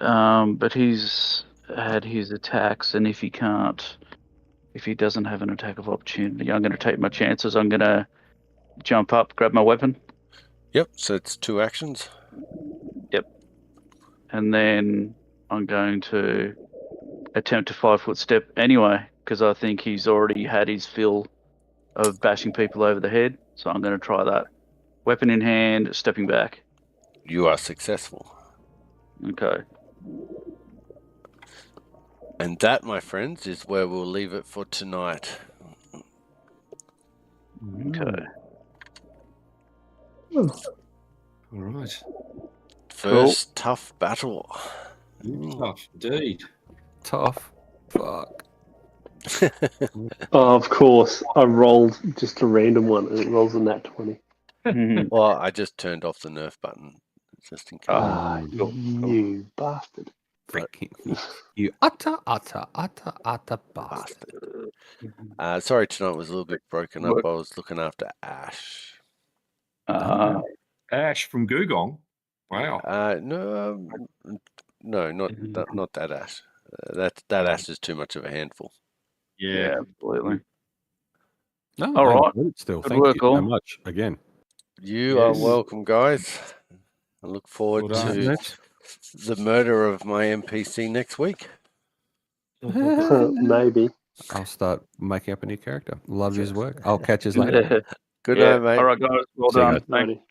But he's had his attacks, and if he doesn't have an attack of opportunity, I'm going to take my chances. I'm going to jump up, grab my weapon. Yep, so it's 2 actions. Yep. and then I'm going to attempt a 5-foot step anyway, because I think he's already had his fill of bashing people over the head. So I'm going to try that. Weapon in hand, stepping back. You are successful. Okay. And that, my friends, is where we'll leave it for tonight. Okay. All right. First tough battle. Tough indeed. Tough. Fuck. Oh, of course. I rolled just a random one and it rolls a nat 20. Well, I just turned off the nerf button just in case. Ah, cool. you bastard. Freaking. You utter bastard. Bastard. Sorry, tonight was a little bit broken up. I was looking after Ash. Ash from Gugong. Wow. No, not that Ash. That Ash is too much of a handful. Yeah, absolutely. No, All right. Still, Good thank work, you so all. much again. You are Yes. welcome, guys. I look forward Well done. to the murder of my NPC next week. Maybe. I'll start making up a new character. Love his work. I'll catch you later. Good Yeah. night, mate. All right, guys. Well See you done. guys. Thanks. Righty.